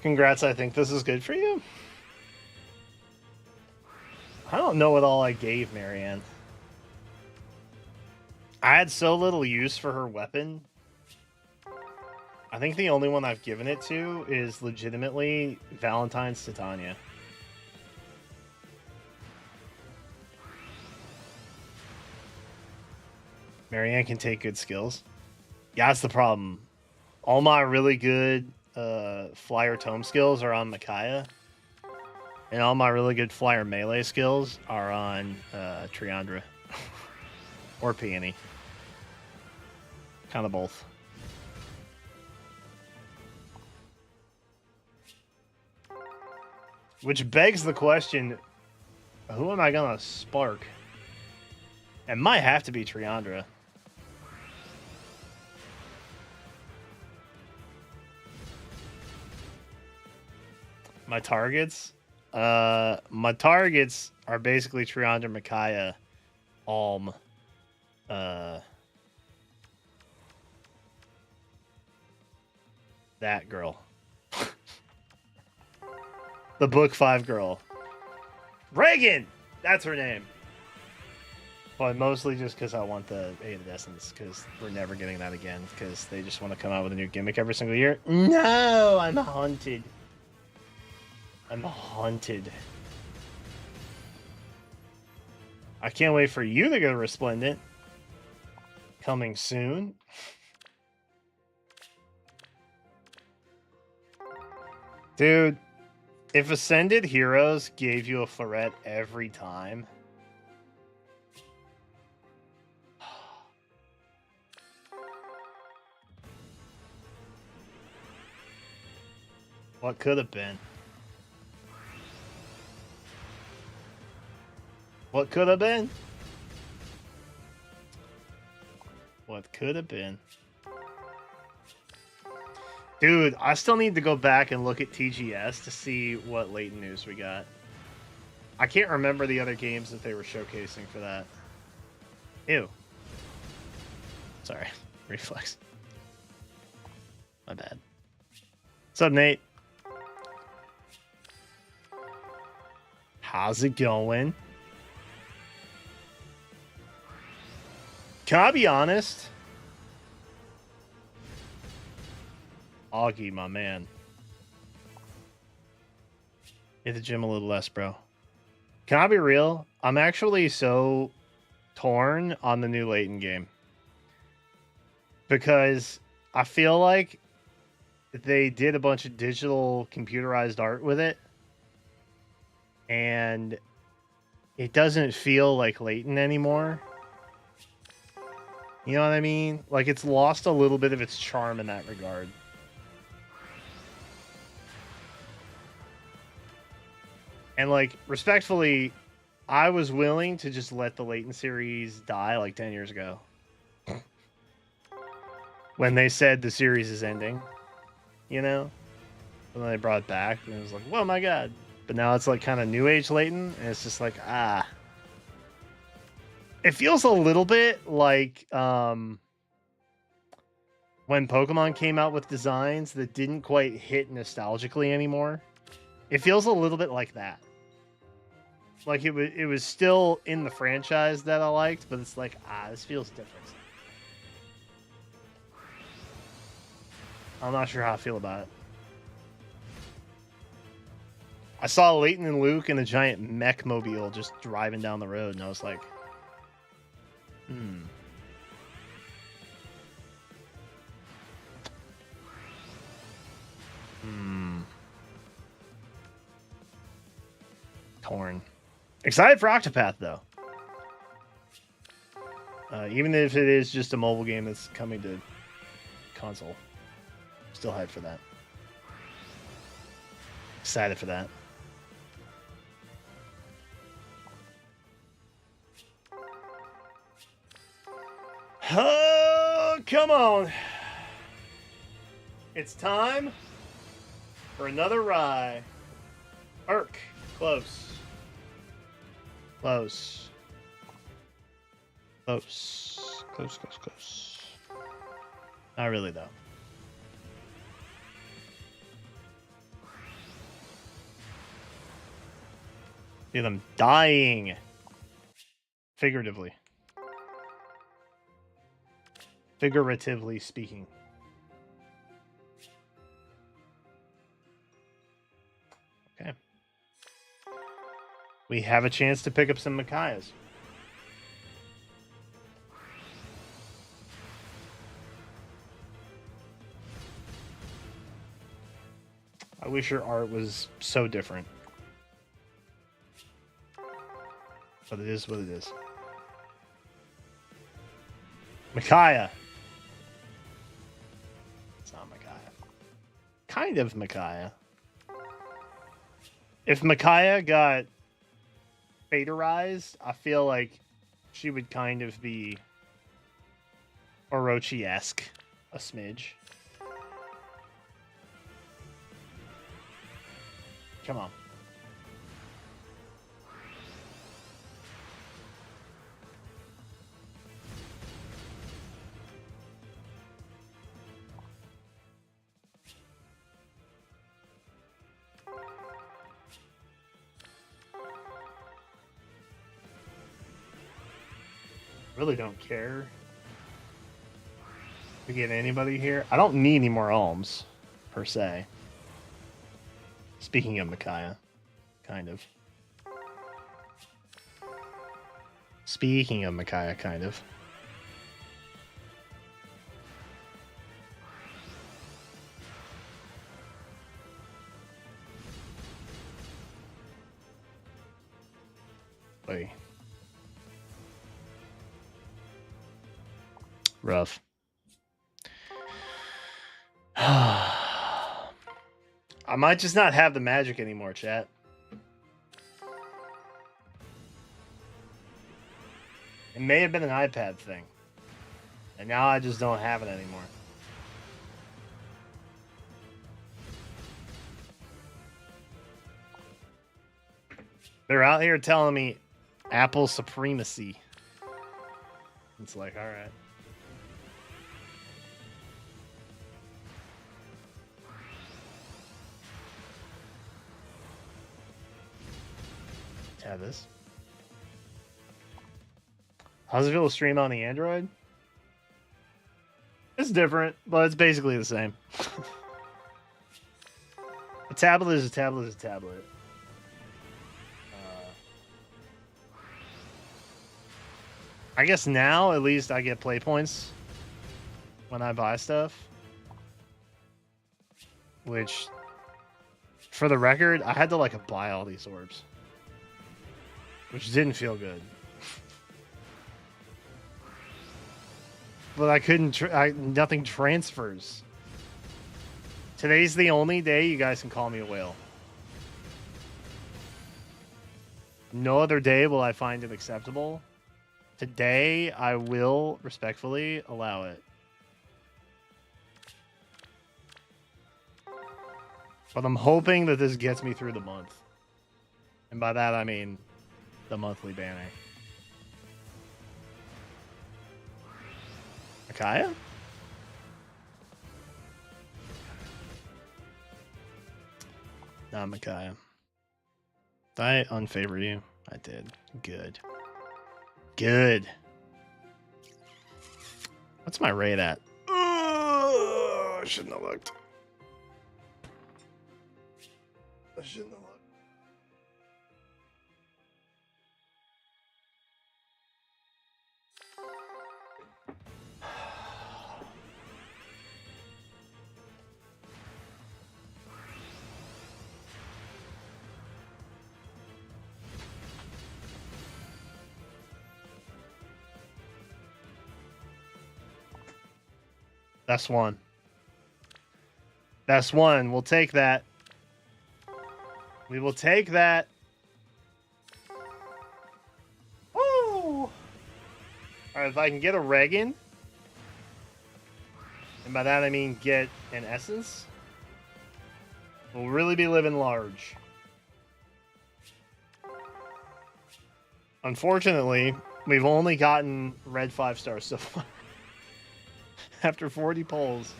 [SPEAKER 1] Congrats, I think this is good for you. I don't know what all I gave Marianne. I had so little use for her weapon. I think the only one I've given it to is legitimately Valentine's Titania. Marianne can take good skills. Yeah, that's the problem. All my really good flyer tome skills are on Micaiah. And all my really good flyer melee skills are on Triandra. Or Peony. Kind of both. Which begs the question, who am I gonna spark? It might have to be Triandra. My targets? My targets are basically Triandra, Micaiah, Alm. That girl. The book 5 girl. Reagan! That's her name. But mostly just because I want the Aided Essence, because we're never getting that again, because they just want to come out with a new gimmick every single year. No, I'm haunted. I'm haunted. I can't wait for you to go Resplendent. Coming soon. Dude, if Ascended Heroes gave you a Florette every time... what could have been? What could have been? What could have been? Dude, I still need to go back and look at TGS to see what latent news we got. I can't remember the other games that they were showcasing for that. Ew. Sorry. Reflex. My bad. What's up, Nate? How's it going? Can I be honest? Augie, my man. Hit the gym a little less, bro. Can I be real? I'm actually so torn on the new Layton game. Because I feel like they did a bunch of digital computerized art with it. And it doesn't feel like Layton anymore. You know what I mean? Like, it's lost a little bit of its charm in that regard. And, like, respectfully, I was willing to just let the Layton series die like 10 years ago. When they said the series is ending. You know? And then they brought it back, and it was like, oh my god. But now it's like kind of new age Layton, and it's just like, ah. It feels a little bit like when when Pokemon came out with designs that didn't quite hit nostalgically anymore. It feels a little bit like that. Like it was still in the franchise that I liked, but it's like, this feels different. I'm not sure how I feel about it. I saw Leighton and Luke in a giant mech mobile just driving down the road, and I was like, Torn. Excited for Octopath, though. Even if it is just a mobile game that's coming to console. Still hyped for that. Excited for that. Oh, come on. It's time for another rye. Urk. Close. Close. Close. Close, close, close. Not really, though. See them dying. Figuratively. Figuratively speaking. Okay. We have a chance to pick up some Micaiahs. I wish your art was so different. But it is what it is. Micaiah. It's not Micaiah. Kind of Micaiah. If Micaiah got Faderized, I feel like she would kind of be Orochi-esque a smidge. Come on. Really don't care to get anybody here. I don't need any more alms, per se. Speaking of Micaiah, kind of. Speaking of Micaiah, kind of. Wait. Rough. I might just not have the magic anymore, chat. It may have been an iPad thing. And now I just don't have it anymore. They're out here telling me Apple supremacy. It's like, all right. Let's have this. How's it feel to stream on the Android? It's different, but it's basically the same. A tablet is a tablet is a tablet. I guess now, at least, I get play points when I buy stuff. Which, for the record, I had to, like, buy all these orbs. Which didn't feel good. But I couldn't, nothing transfers. Today's the only day you guys can call me a whale. No other day will I find it acceptable. Today, I will respectfully allow it. But I'm hoping that this gets me through the month. And by that, I mean the monthly banner. Micaiah? Not Micaiah. Did I unfavor you? I did. Good. Good. What's my rate at? I shouldn't have looked. I shouldn't have looked. That's one. That's one. We'll take that. We will take that. Woo! All right, if I can get a Regan, and by that I mean get an Essence, we'll really be living large. Unfortunately, we've only gotten red 5-stars so far. After 40 polls,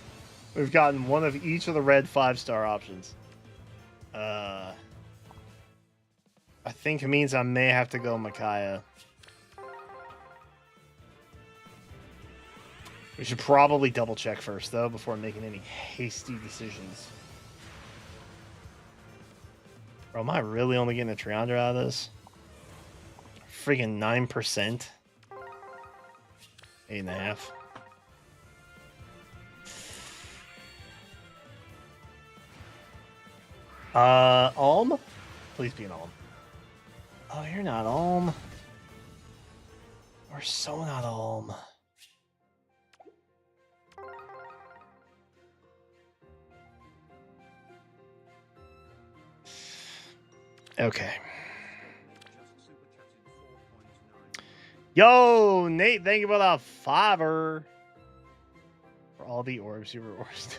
[SPEAKER 1] we've gotten one of each of the red 5-star options. I think it means I may have to go Micaiah. We should probably double check first, though, before making any hasty decisions. Bro, am I really only getting a Triandra out of this? Freaking 9%. 8.5. Alm? Please be an Alm. Oh, you're not Alm. We're so not Alm. Okay. Yo, Nate, thank you for the $5 for all the orbs you rewards.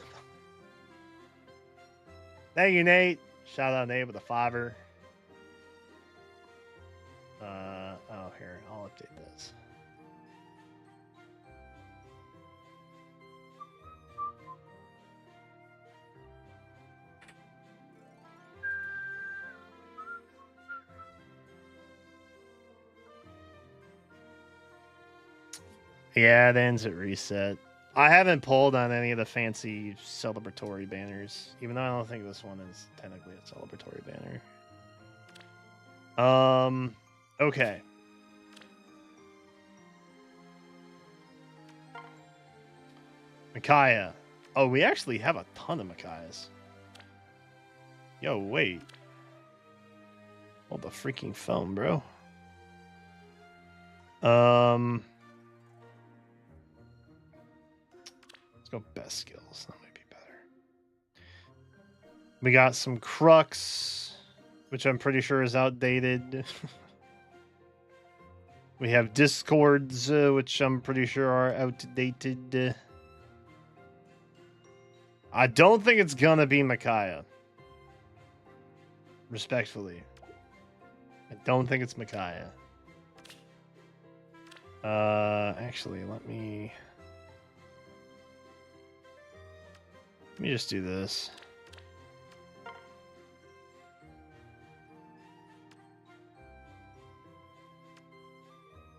[SPEAKER 1] Thank you, Nate. Shout out Nate with a $5. Oh, here, I'll update this. Yeah, it ends at reset. I haven't pulled on any of the fancy celebratory banners, even though I don't think this one is technically a celebratory banner. Okay. Micaiah. Oh, we actually have a ton of Micaiahs. Yo, wait. Hold the freaking phone, bro. Let's go best skills. That might be better. We got some Crux, which I'm pretty sure is outdated. We have Discords, which I'm pretty sure are outdated. I don't think it's gonna be Micaiah. Respectfully. I don't think it's Micaiah. Actually, let me just do this.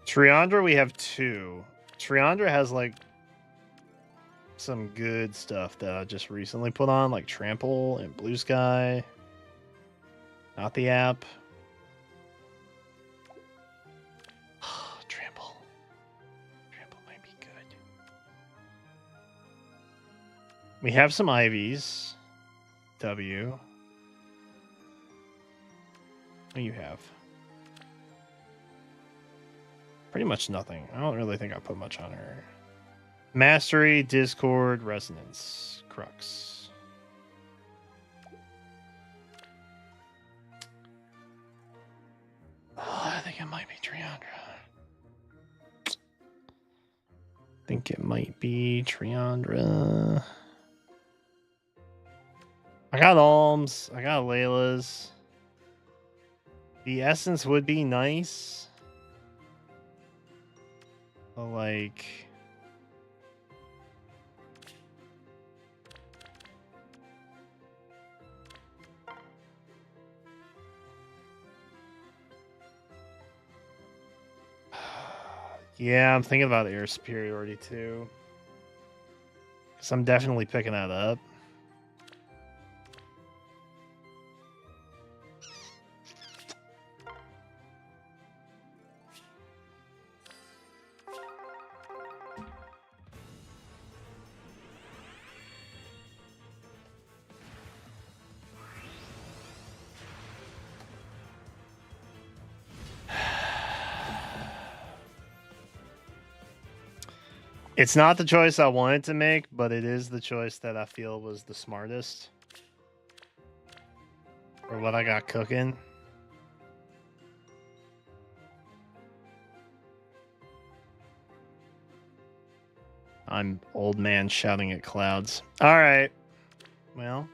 [SPEAKER 1] Triandra, we have 2. Triandra has like some good stuff that I just recently put on, like Trample and Blue Sky. Not the app. Trample. Trample might be good. We have some Ivies. W. What do you have? Pretty much nothing. I don't really think I put much on her. Mastery, Discord, Resonance, Crux. Oh, I think it might be Triandra. I think it might be Triandra. I got Alms. I got Layla's. The Essence would be nice. But like... Yeah, I'm thinking about air superiority too. Because I'm definitely picking that up. It's not the choice I wanted to make, but it is the choice that I feel was the smartest. For what I got cooking. I'm old man shouting at clouds. All right. Well.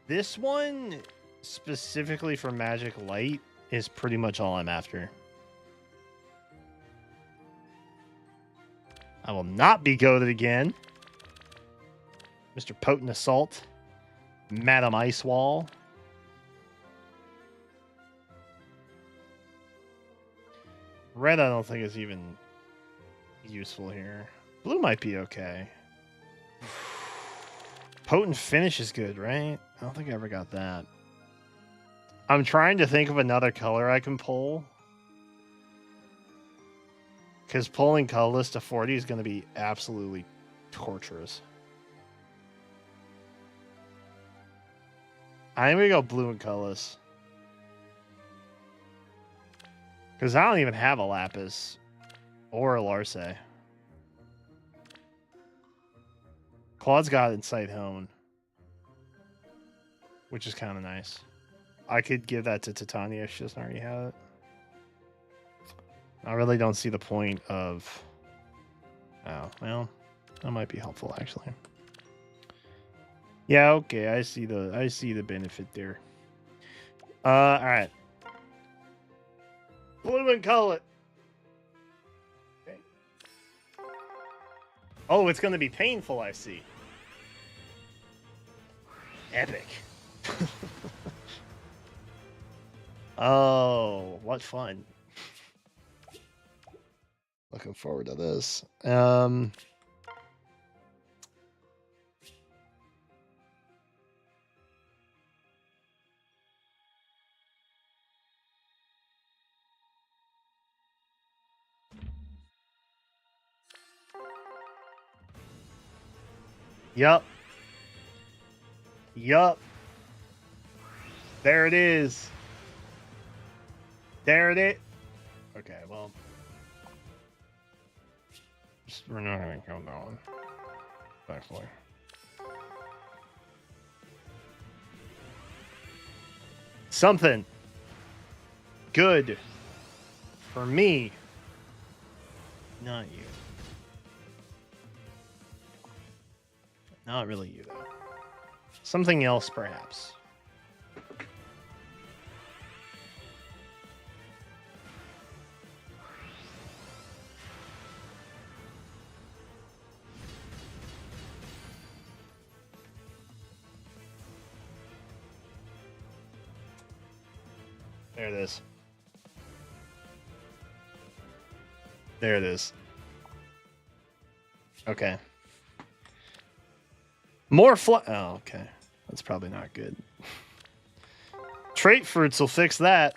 [SPEAKER 1] This one specifically for Magic Light is pretty much all I'm after. I will not be goaded again. Mr. Potent Assault. Madam Icewall. Red I don't think is even useful here. Blue might be okay. Potent Finish is good, right? I don't think I ever got that. I'm trying to think of another color I can pull. Because pulling colorless to 40 is going to be absolutely torturous. I'm going to go blue and colorless. Because I don't even have a Lapis or a Larce. Claude's got Incite Hone, which is kind of nice. I could give that to Titania if she doesn't already have it. I really don't see the point of... Oh, well, that might be helpful, actually. Yeah, okay, I see the benefit there. All right. Blue and color. Okay. Oh, it's going to be painful, I see. Epic. Oh, what fun. Looking forward to this. Yup. Yup. There it is. There it is. Okay, well. We're not going to go down. Thankfully. Something good for me. Not you. Not really you, though. Something else, perhaps. There it is. There it is. Okay. More oh, okay. That's probably not good. Trait fruits will fix that.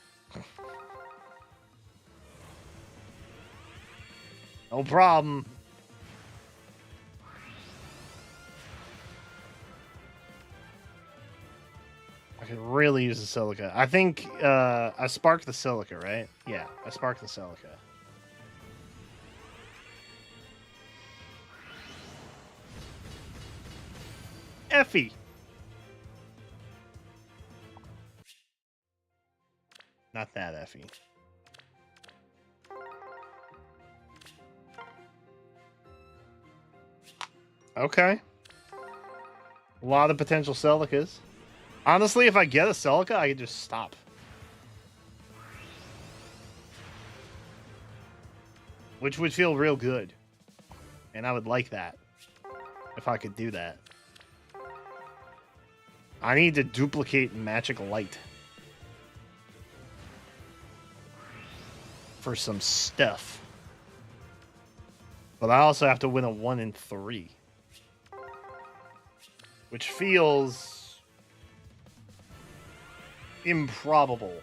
[SPEAKER 1] No problem. I could really use the silica. I think I sparked the silica, right? Yeah, I sparked the silica. Effie. Not that Effie. Okay. A lot of potential Celicas. Honestly, if I get a Celica, I can just stop. Which would feel real good. And I would like that. If I could do that. I need to duplicate Magic Light. for some stuff. But I also have to win a 1 in 3. Which feels improbable.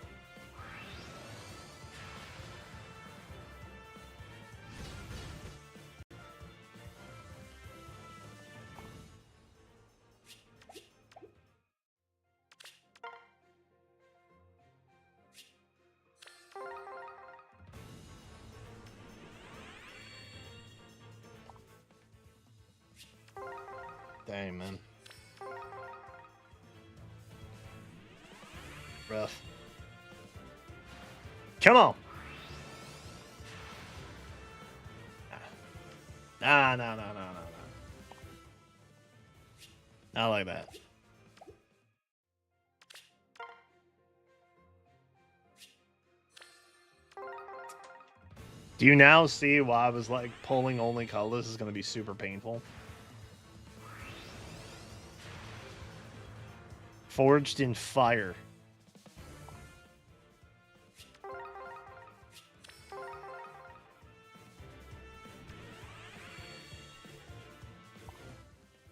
[SPEAKER 1] Dang, man. Rough. Come on. Nah. Not like that. Do you now see why I was like pulling only colors is going to be super painful? Forged in fire.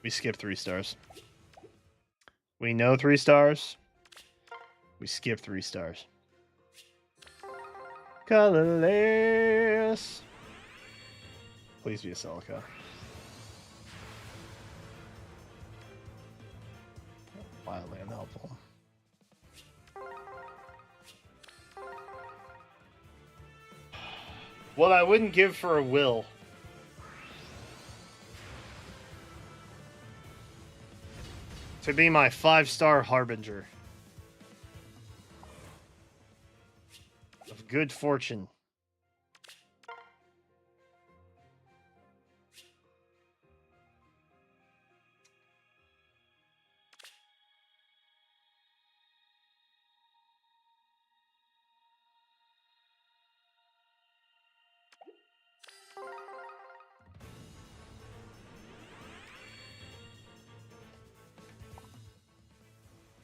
[SPEAKER 1] We skip 3 stars. We know 3 stars. We skip 3 stars. Colorless. Please be a Celica. Wildly unhelpful. What I wouldn't give for a will. To be my 5-star harbinger. Of good fortune.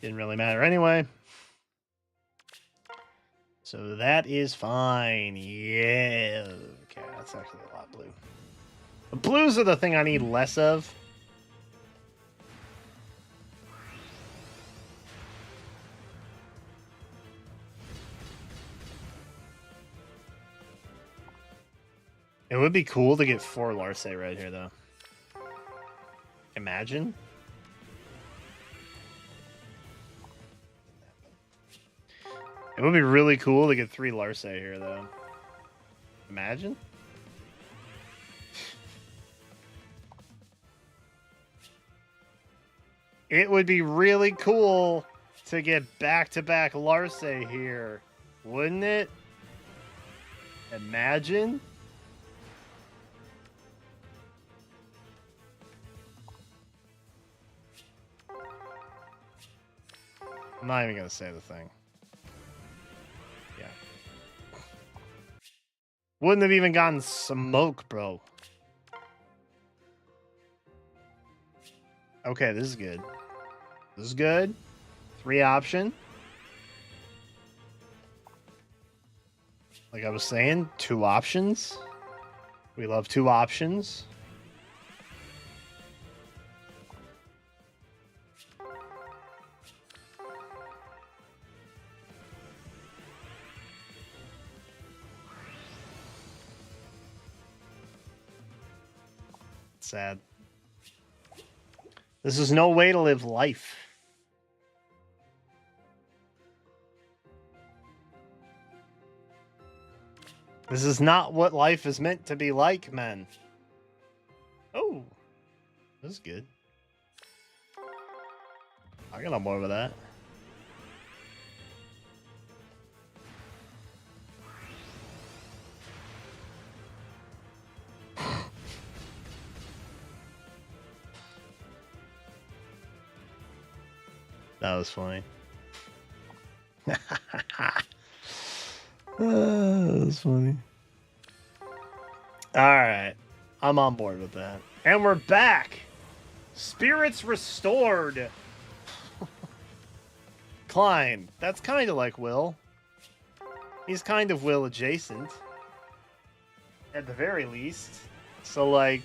[SPEAKER 1] Didn't really matter anyway. So that is fine. Yeah. Okay, that's actually a lot of blue. The blues are the thing I need less of. It would be cool to get 4 Larcey right here, though. Imagine. It would be really cool to get 3 Larcey here, though. Imagine. It would be really cool to get back-to-back Larcey here, wouldn't it? Imagine. I'm not even going to say the thing. Yeah. Wouldn't have even gotten smoke, bro. Okay, this is good. This is good. 3 option. Like I was saying, 2 options. We love 2 options. Sad. This is no way to live life. This is not what life is meant to be like, man. Oh, this is good. I got on board with that. That was funny. That was funny. Alright. I'm on board with that. And we're back! Spirits restored! Klein. That's kind of like Will. He's kind of Will adjacent. At the very least. So, like...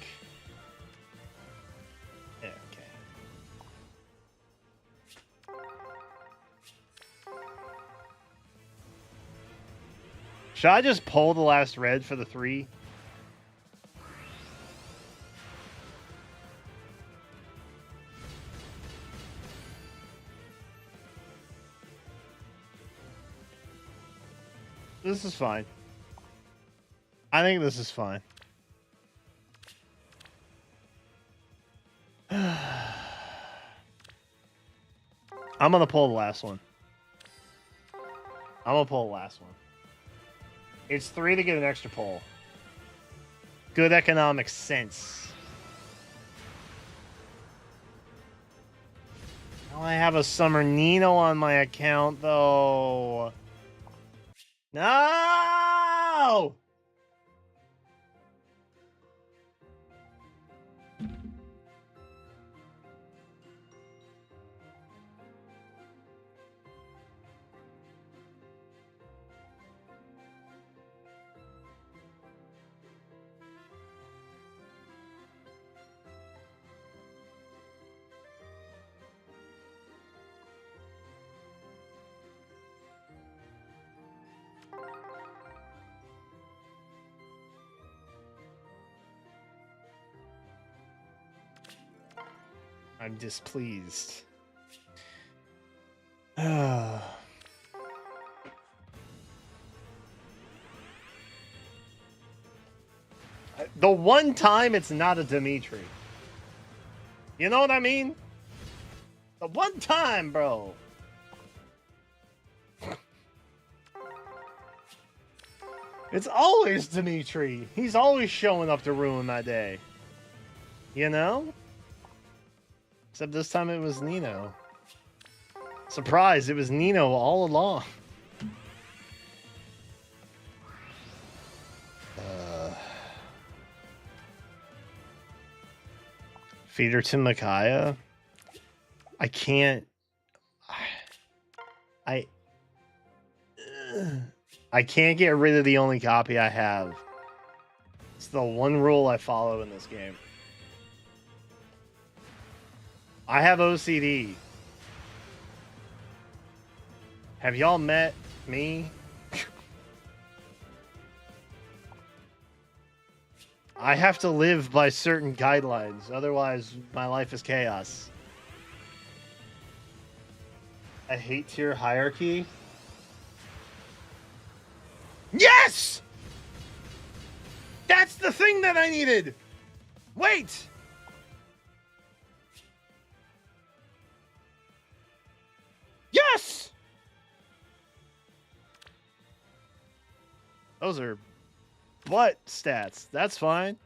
[SPEAKER 1] Yeah, okay. Should I just pull the last red for the 3? This is fine. I think this is fine. I'm gonna pull the last one. I'm gonna pull the last one. It's 3 to get an extra pull. Good economic sense. Now I have a Summer Nino on my account, though. No! I'm displeased. The one time it's not a Dimitri. You know what I mean? The one time, bro. It's always Dimitri. He's always showing up to ruin my day. You know? Except this time it was Nino. Surprise, it was Nino all along. Feeder to Micaiah. I can't. I can't get rid of the only copy I have. It's the one rule I follow in this game. I have OCD. Have y'all met me? I have to live by certain guidelines, otherwise my life is chaos. I hate tier hierarchy. Yes! That's the thing that I needed! Wait! Yes! Those are butt stats. That's fine.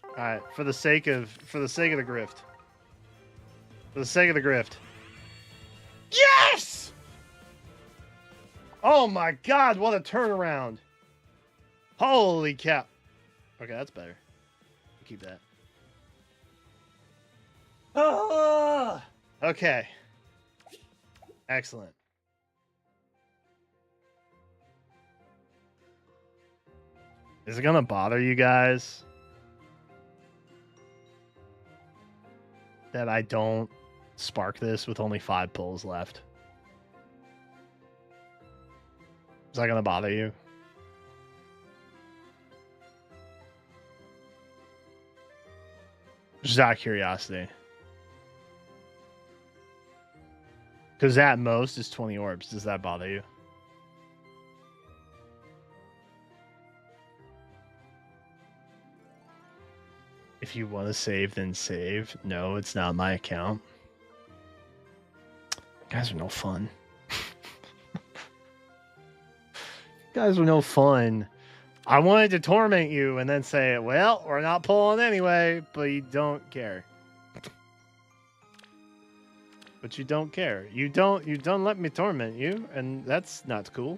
[SPEAKER 1] All right, for the sake of the grift. For the sake of the grift. Yes! Oh my god, what a turnaround. Holy cow. Okay, that's better. Keep that. Ah! Okay. Excellent. Is it gonna bother you guys that I don't spark this with only 5 pulls left? Is that gonna bother you? Just out of curiosity. Because at most is 20 orbs. Does that bother you? If you want to save, then save. No, it's not my account. You guys are no fun. You guys are no fun. I wanted to torment you and then say, well, we're not pulling anyway, but you don't care. But you don't care. You don't let me torment you, and that's not cool.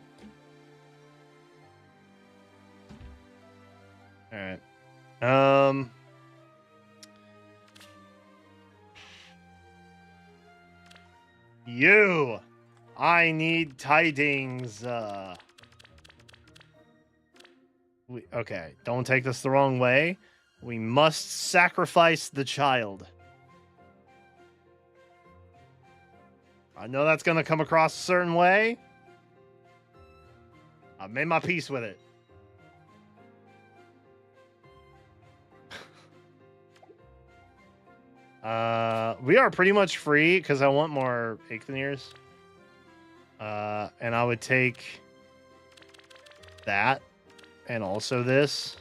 [SPEAKER 1] All right. I need tidings. Okay, don't take this the wrong way. We must sacrifice the child. I know that's going to come across a certain way. I've made my peace with it. We are pretty much free because I want more Ichthonirs. And I would take that and also this.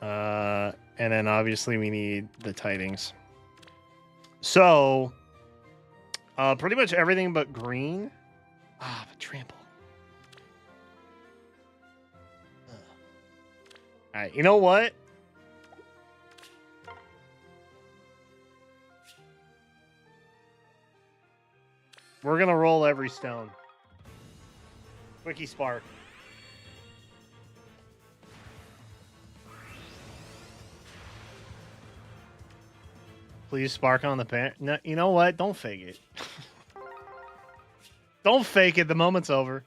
[SPEAKER 1] And then obviously we need the tidings. So, pretty much everything but green. Ah, but trample. All right, you know what? We're gonna roll every stone. Quickie spark. Please spark on the pan. No, you know what? Don't fake it. Don't fake it. The moment's over.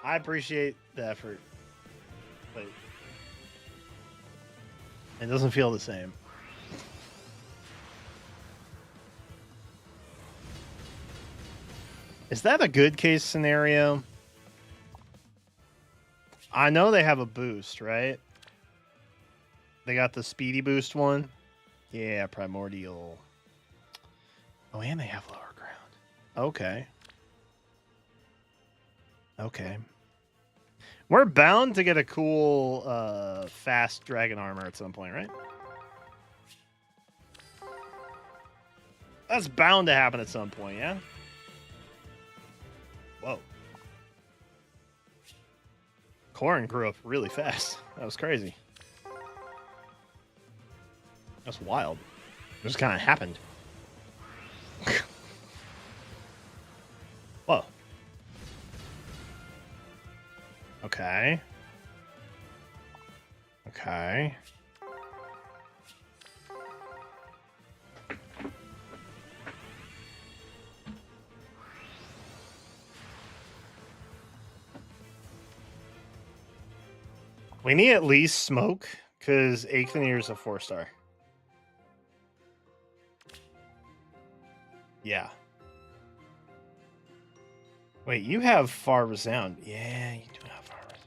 [SPEAKER 1] I appreciate the effort, but it doesn't feel the same. Is that a good case scenario? I know they have a boost, right? They got the speedy boost one. Yeah, primordial. Oh, and they have lower ground. Okay. Okay. We're bound to get a cool fast dragon armor at some point, right? That's bound to happen at some point, yeah? Whoa. Corrin grew up really fast. That was crazy. That's wild. It just kind of happened. Whoa. Okay. Okay. We need at least smoke, because Ichthonir is a 4-star. Yeah. Wait, you have Far Resound. Yeah, you do have Far Resound.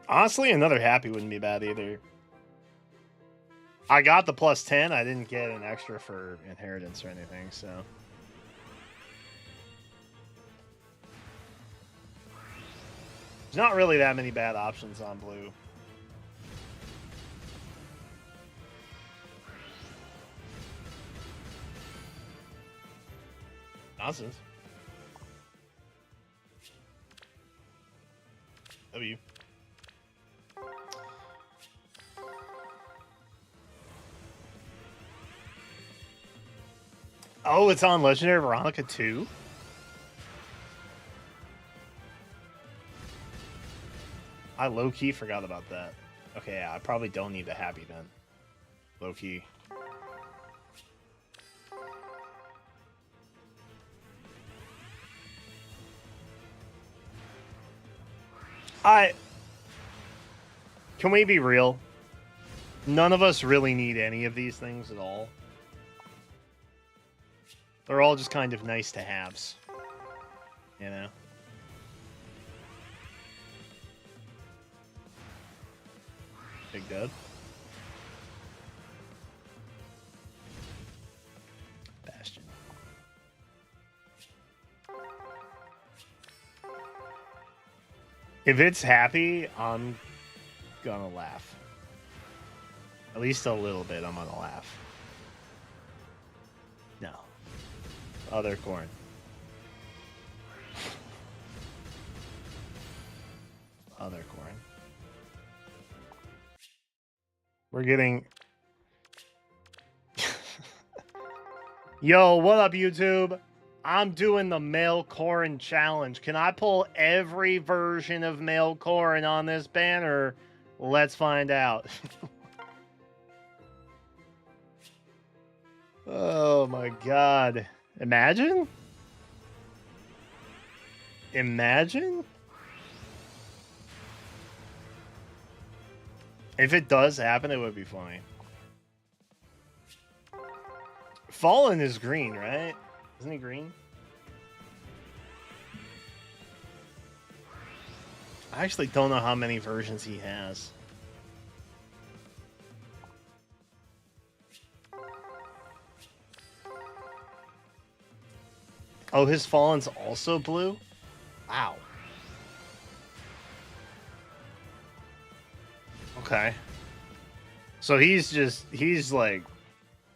[SPEAKER 1] Honestly, another Happy wouldn't be bad either. I got the +10. I didn't get an extra for Inheritance or anything, so... There's not really that many bad options on blue. Nonsense. W. Oh, it's on Legendary Veronica too? I low-key forgot about that. Okay, yeah, I probably don't need the Happy then. Low-key. Can we be real? None of us really need any of these things at all. They're all just kind of nice to haves. You know? Big Dud. Bastion. If it's Happy, I'm gonna laugh. At least a little bit, I'm gonna laugh. No. Other Corrin. Other Corrin. We're getting... Yo, what up, YouTube? I'm doing the male Corrin challenge. Can I pull every version of male Corrin on this banner? Let's find out. Oh my god. Imagine? Imagine? If it does happen, it would be funny. Fallen is green, right? Isn't he green? I actually don't know how many versions he has. Oh, his Fallen's also blue? Wow. Okay. So he's like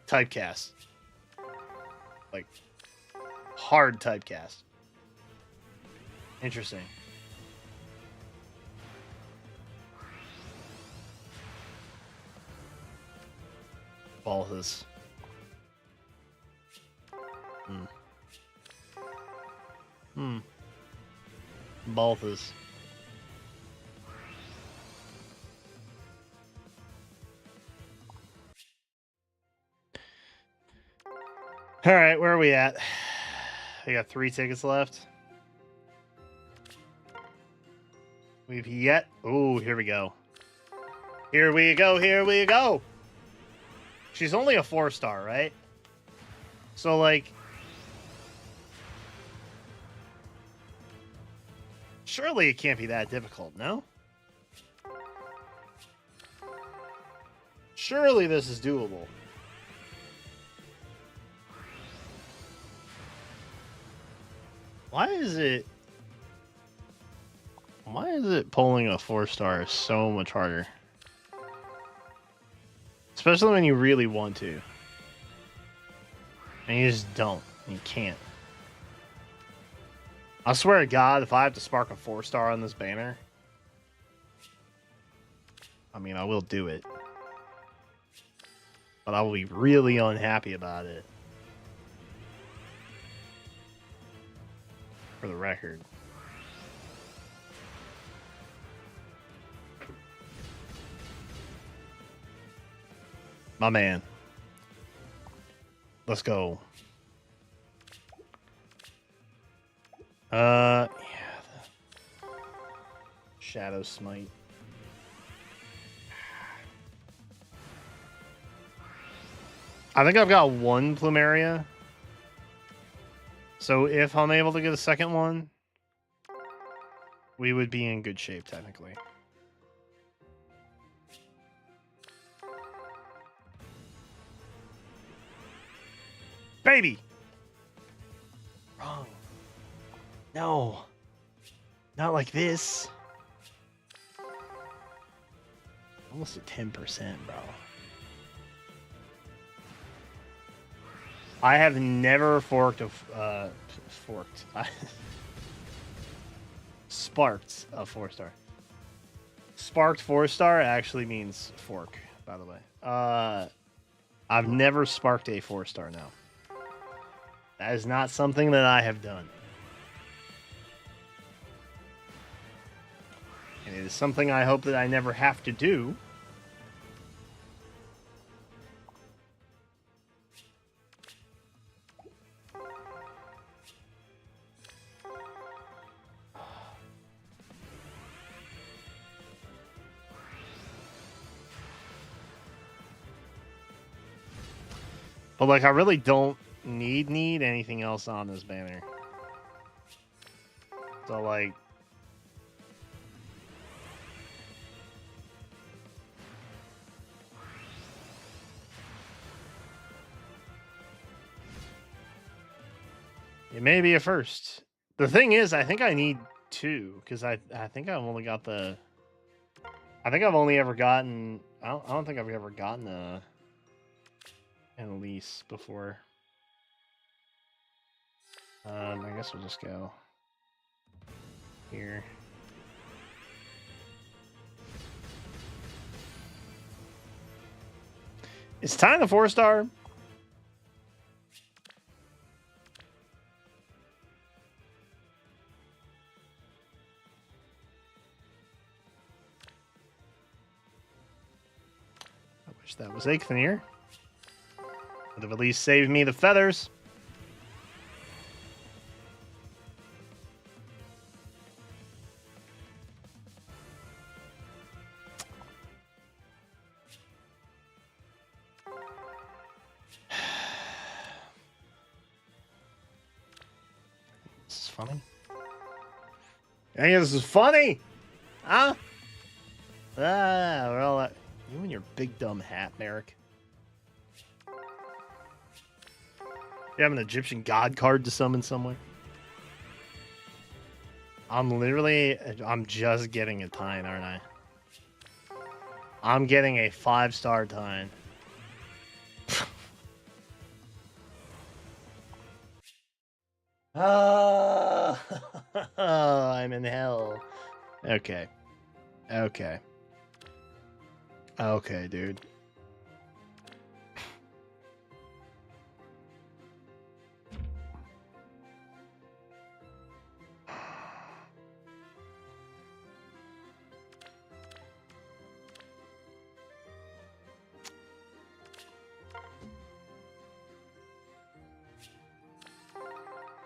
[SPEAKER 1] typecast. Like hard typecast. Interesting. Balthus. Balthus. All right, where are we at? We got 3 tickets left. We've yet. Oh, here we go. Here we go. Here we go. She's only a 4-star, right? So, like, surely it can't be that difficult, no? Surely this is doable. Why is it pulling a 4-star so much harder? Especially when you really want to. And you just don't. You can't. I swear to God, if I have to spark a 4-star on this banner, I mean, I will do it. But I will be really unhappy about it. For the record. My man. Let's go. Yeah. Shadow Smite. I think I've got 1 Plumeria. So if I'm able to get a second one, we would be in good shape, technically. Baby! Wrong. No. Not like this. Almost at 10%, bro. I have never sparked a 4-star. Sparked 4-star actually means fork, by the way. I've never sparked a 4-star now. That is not something that I have done. And it is something I hope that I never have to do. But, like, I really don't need anything else on this banner. So, like... It may be a first. The thing is, I think I need 2, because I think I've only got the... I think I've only ever gotten... I don't think I've ever gotten an Elise before. I guess we'll just go here. It's time to 4-star. I wish that was Eikthenir. Would have at least saved me the feathers. funny? Any of this is funny? Huh? Well, you and your big dumb hat, Merrick. You have an Egyptian god card to summon somewhere? I'm just getting a Tine, aren't I? I'm getting a 5-star Tine. I'm in hell. Okay. Okay. Okay, dude.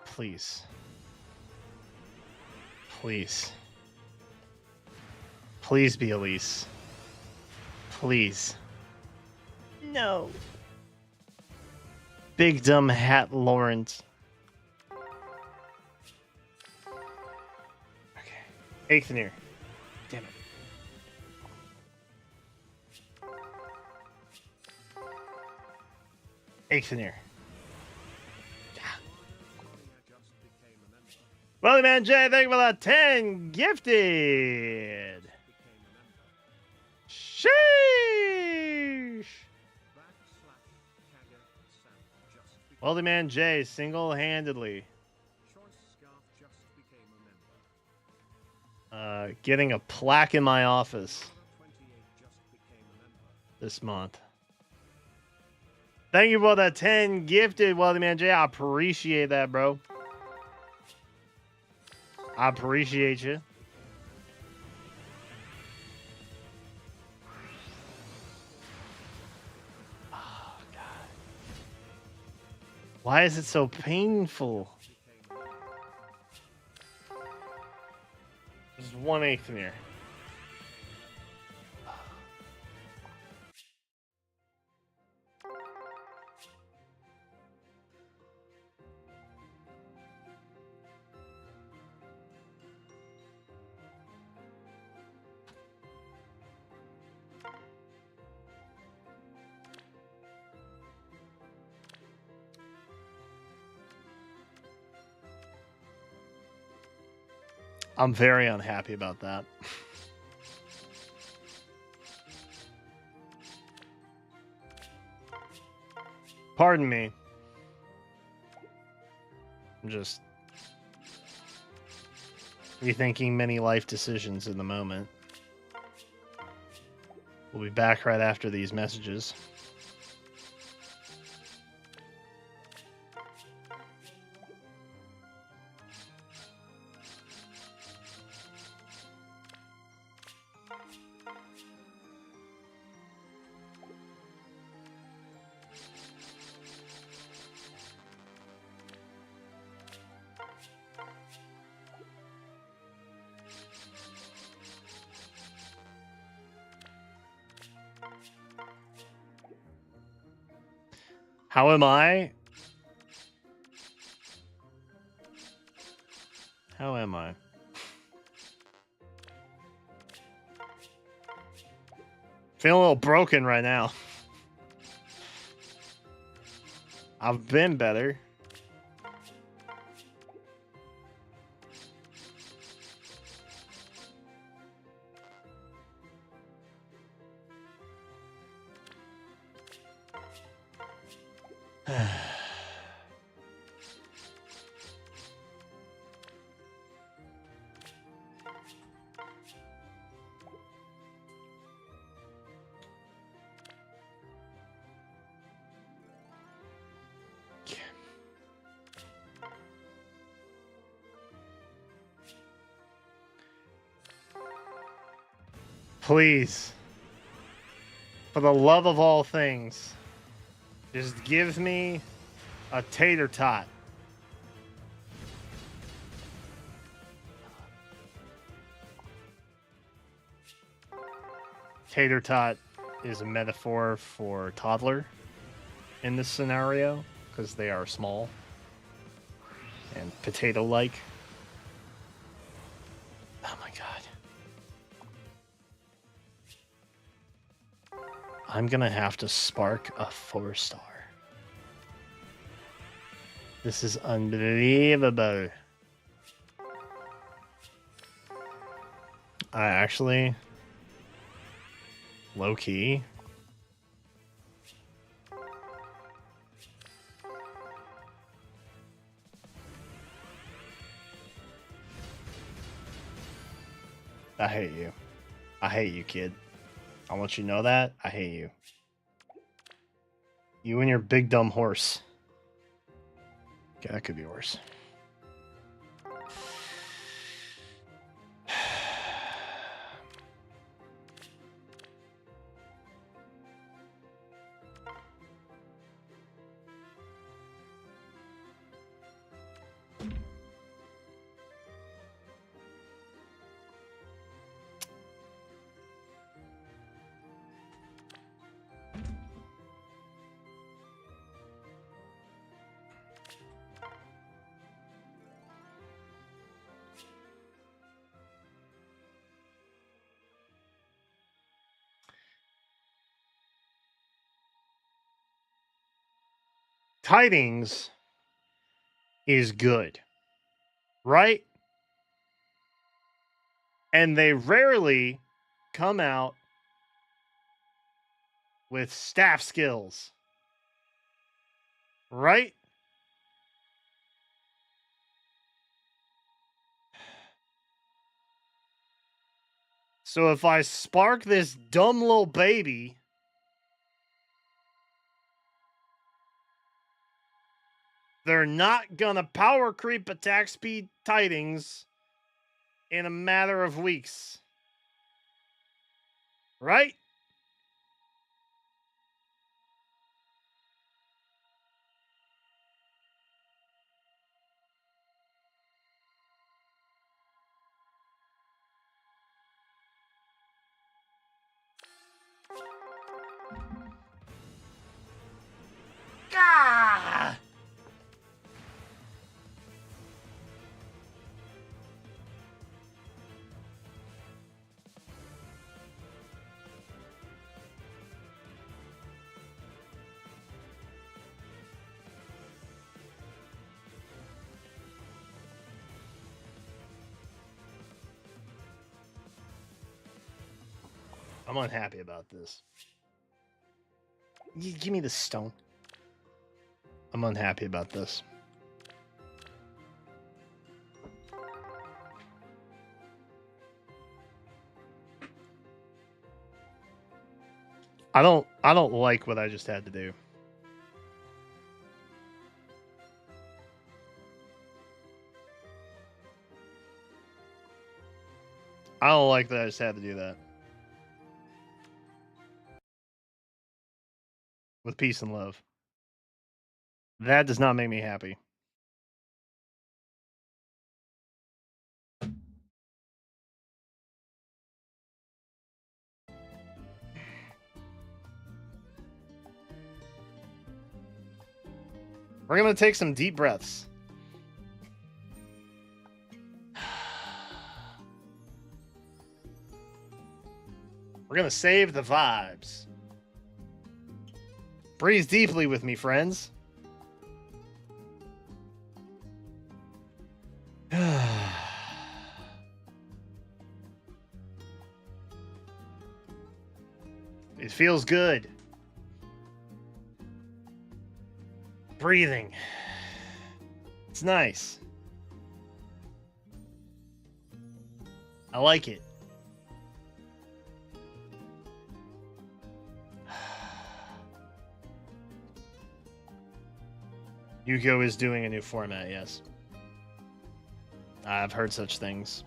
[SPEAKER 1] Please. Please. Please be Elise. Please. No. Big dumb hat Lawrence. Okay. Eighth-Nier. Damn it. Eighth-Nier. Well, man, Jay, thank you for that 10 gifted. Sheesh. Wealthy man Jay single-handedly getting a plaque in my office this month. Thank you for that 10 gifted, Wealthy man Jay. I appreciate that, bro. I appreciate you. Oh, God. Why is it so painful? There's 1/8 in here. I'm very unhappy about that. Pardon me. I'm just rethinking many life decisions in the moment. We'll be back right after these messages. How am I? How am I? Feeling a little broken right now. I've been better. Please, for the love of all things, just give me a tater tot. Tater tot is a metaphor for toddler in this scenario because they are small and potato-like. I'm gonna have to spark a 4-star. This is unbelievable. I actually, low key, I hate you. I hate you, kid. I want you to know that. I hate you. You and your big dumb horse. Okay, that could be worse. Tidings is good, right? And they rarely come out with staff skills, right? So if I spark this dumb little baby, they're not gonna power creep attack speed Tidings in a matter of weeks. Right? Gah! I'm unhappy about this. Give me the stone. I'm unhappy about this. I don't like what I just had to do. I don't like that I just had to do that. With peace and love. That does not make me happy. We're going to take some deep breaths. We're going to save the vibes. Breathe deeply with me, friends. It feels good. Breathing. It's nice. I like it. Yu-Gi-Oh! Is doing a new format, yes. I've heard such things.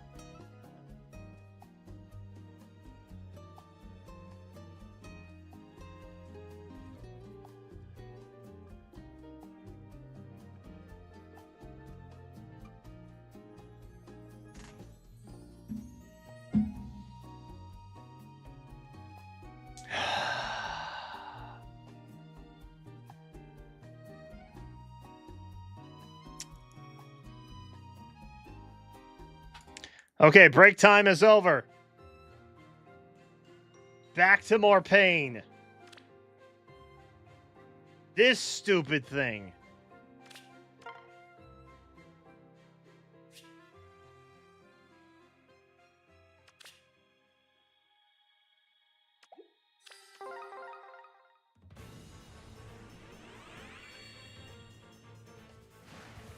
[SPEAKER 1] Okay, break time is over. Back to more pain. This stupid thing.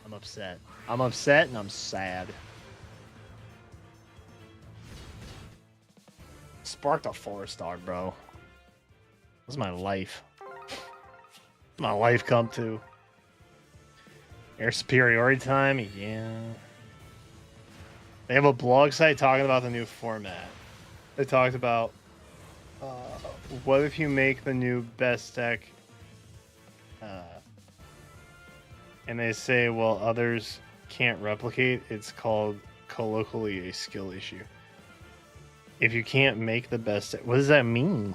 [SPEAKER 1] I'm upset. I'm upset and I'm sad. Sparked a forest dog, bro. This is my life. My life come to. Air superiority time, yeah. They have a blog site talking about the new format. They talked about what if you make the new best deck and they say, well, others can't replicate, it's called colloquially a skill issue. If you can't make the best deck, what does that mean?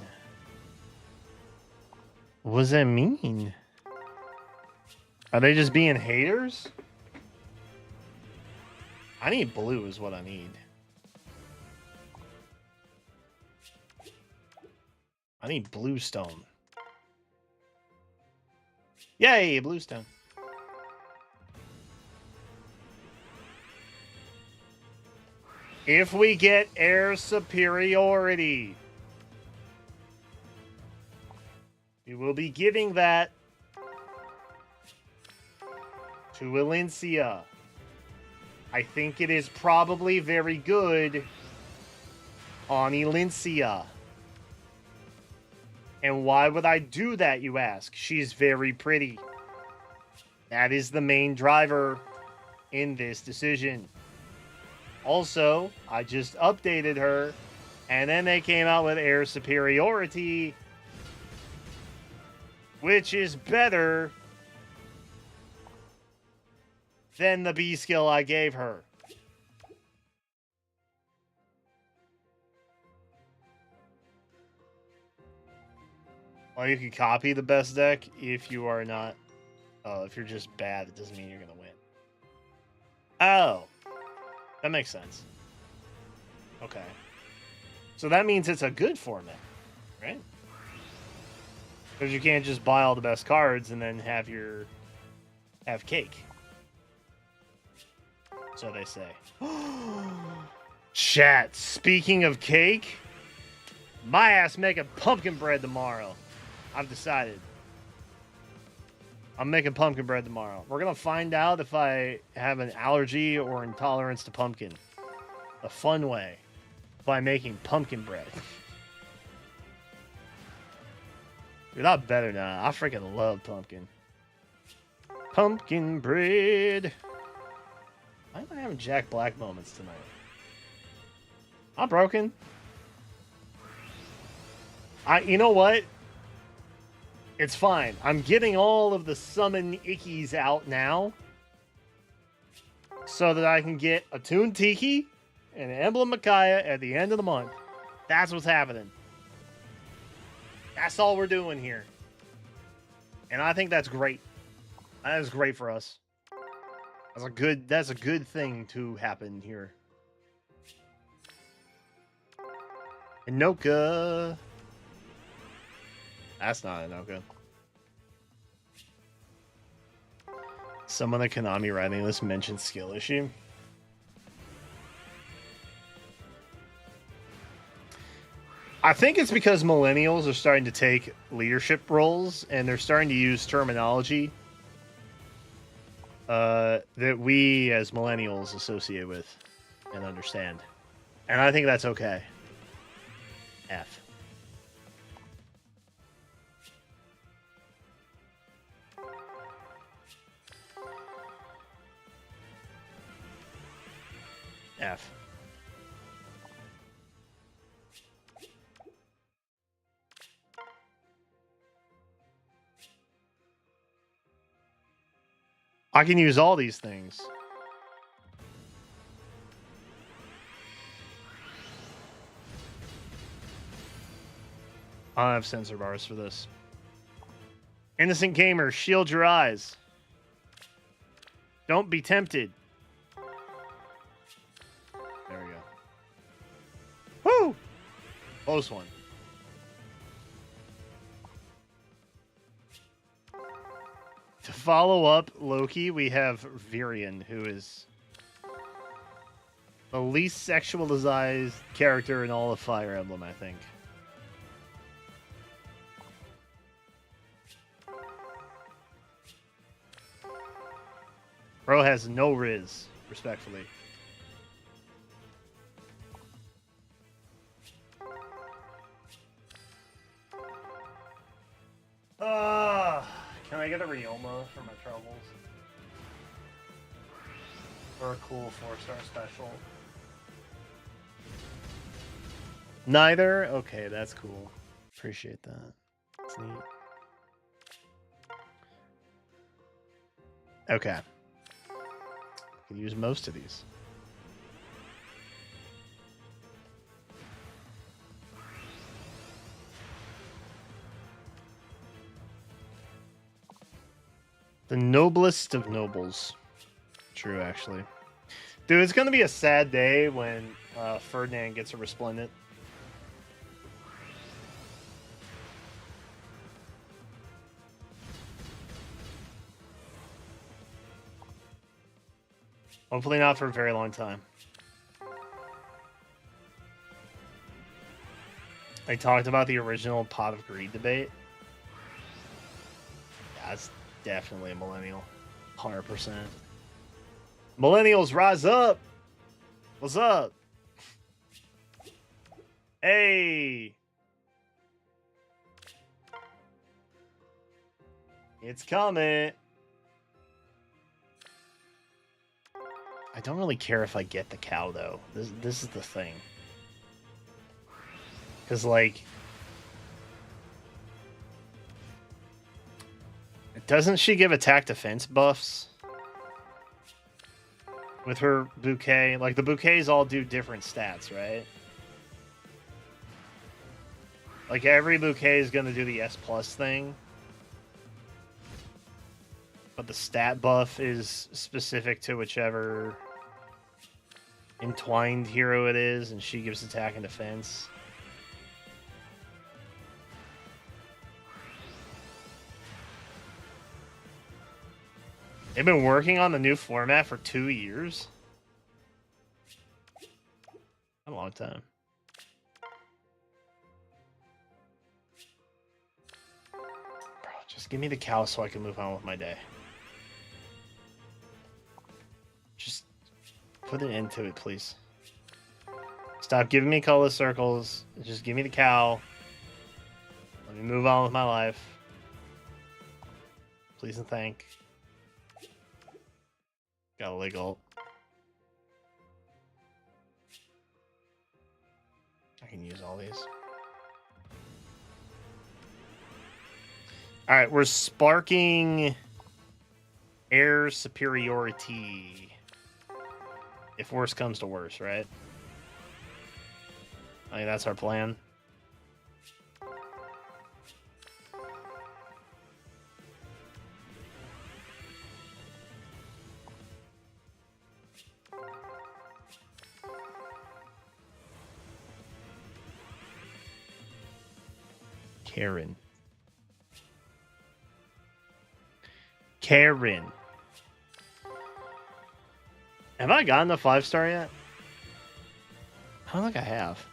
[SPEAKER 1] What does that mean? Are they just being haters? I need blue is what I need. I need bluestone. Yay, bluestone. If we get air superiority, we will be giving that to Valencia. I think it is probably very good on Valencia. And why would I do that, you ask? She's very pretty. That is the main driver in this decision. Also, I just updated her, and then they came out with air superiority, which is better than the B skill I gave her. Or you can copy the best deck if you are not... Oh, if you're just bad, it doesn't mean you're going to win. Oh. That makes sense. Okay. So that means it's a good format, right? Because you can't just buy all the best cards and then have cake. So they say. Chat, speaking of cake, my ass making pumpkin bread tomorrow. I've decided. I'm making pumpkin bread tomorrow. We're going to find out if I have an allergy or intolerance to pumpkin. The fun way. By making pumpkin bread. You're not better now. I freaking love pumpkin. Pumpkin bread. Why am I having Jack Black moments tonight? I'm broken. You know what? It's fine. I'm getting all of the summon ickies out now so that I can get a Toon Tiki and an Emblem Micaiah at the end of the month. That's what's happening. That's all we're doing here. And I think that's great. That is great for us. That's a good thing to happen here. Inoka. That's not Inoka. Someone at Konami writing this mentioned skill issue. I think it's because millennials are starting to take leadership roles and they're starting to use terminology that we as millennials associate with and understand. And I think that's okay. F. F. I can use all these things. I don't have sensor bars for this. Innocent gamer, shield your eyes. Don't be tempted. There we go. Woo! Close one. To follow up Loki, we have Virion, who is the least sexualized character in all of Fire Emblem, I think. Bro has no Riz, respectfully. Can I get a Ryoma for my troubles? Or a cool 4-star special? Neither? Okay, that's cool. Appreciate that. That's neat. Okay. I can use most of these. The noblest of nobles. True, actually. Dude, it's going to be a sad day when Ferdinand gets a Resplendent. Hopefully not for a very long time. I talked about the original Pot of Greed debate. Yeah, it's definitely a millennial. 100%. Millennials, rise up! What's up? Hey! It's coming! I don't really care if I get the cow, though. This is the thing. Because, like... Doesn't she give attack defense buffs? With her bouquet? Like, the bouquets all do different stats, right? Like, every bouquet is going to do the S+ thing. But the stat buff is specific to whichever entwined hero it is, and she gives attack and defense. They've been working on the new format for 2 years? A long time. Bro, just give me the cow so I can move on with my day. Just put an end to it, please. Stop giving me colorless circles. Just give me the cow. Let me move on with my life. Please and thank. Got a leg ult. I can use all these. Alright, we're sparking air superiority. If worse comes to worse, right? I think that's our plan. Karen. Karen. Have I gotten a 5-star yet? I don't think I have.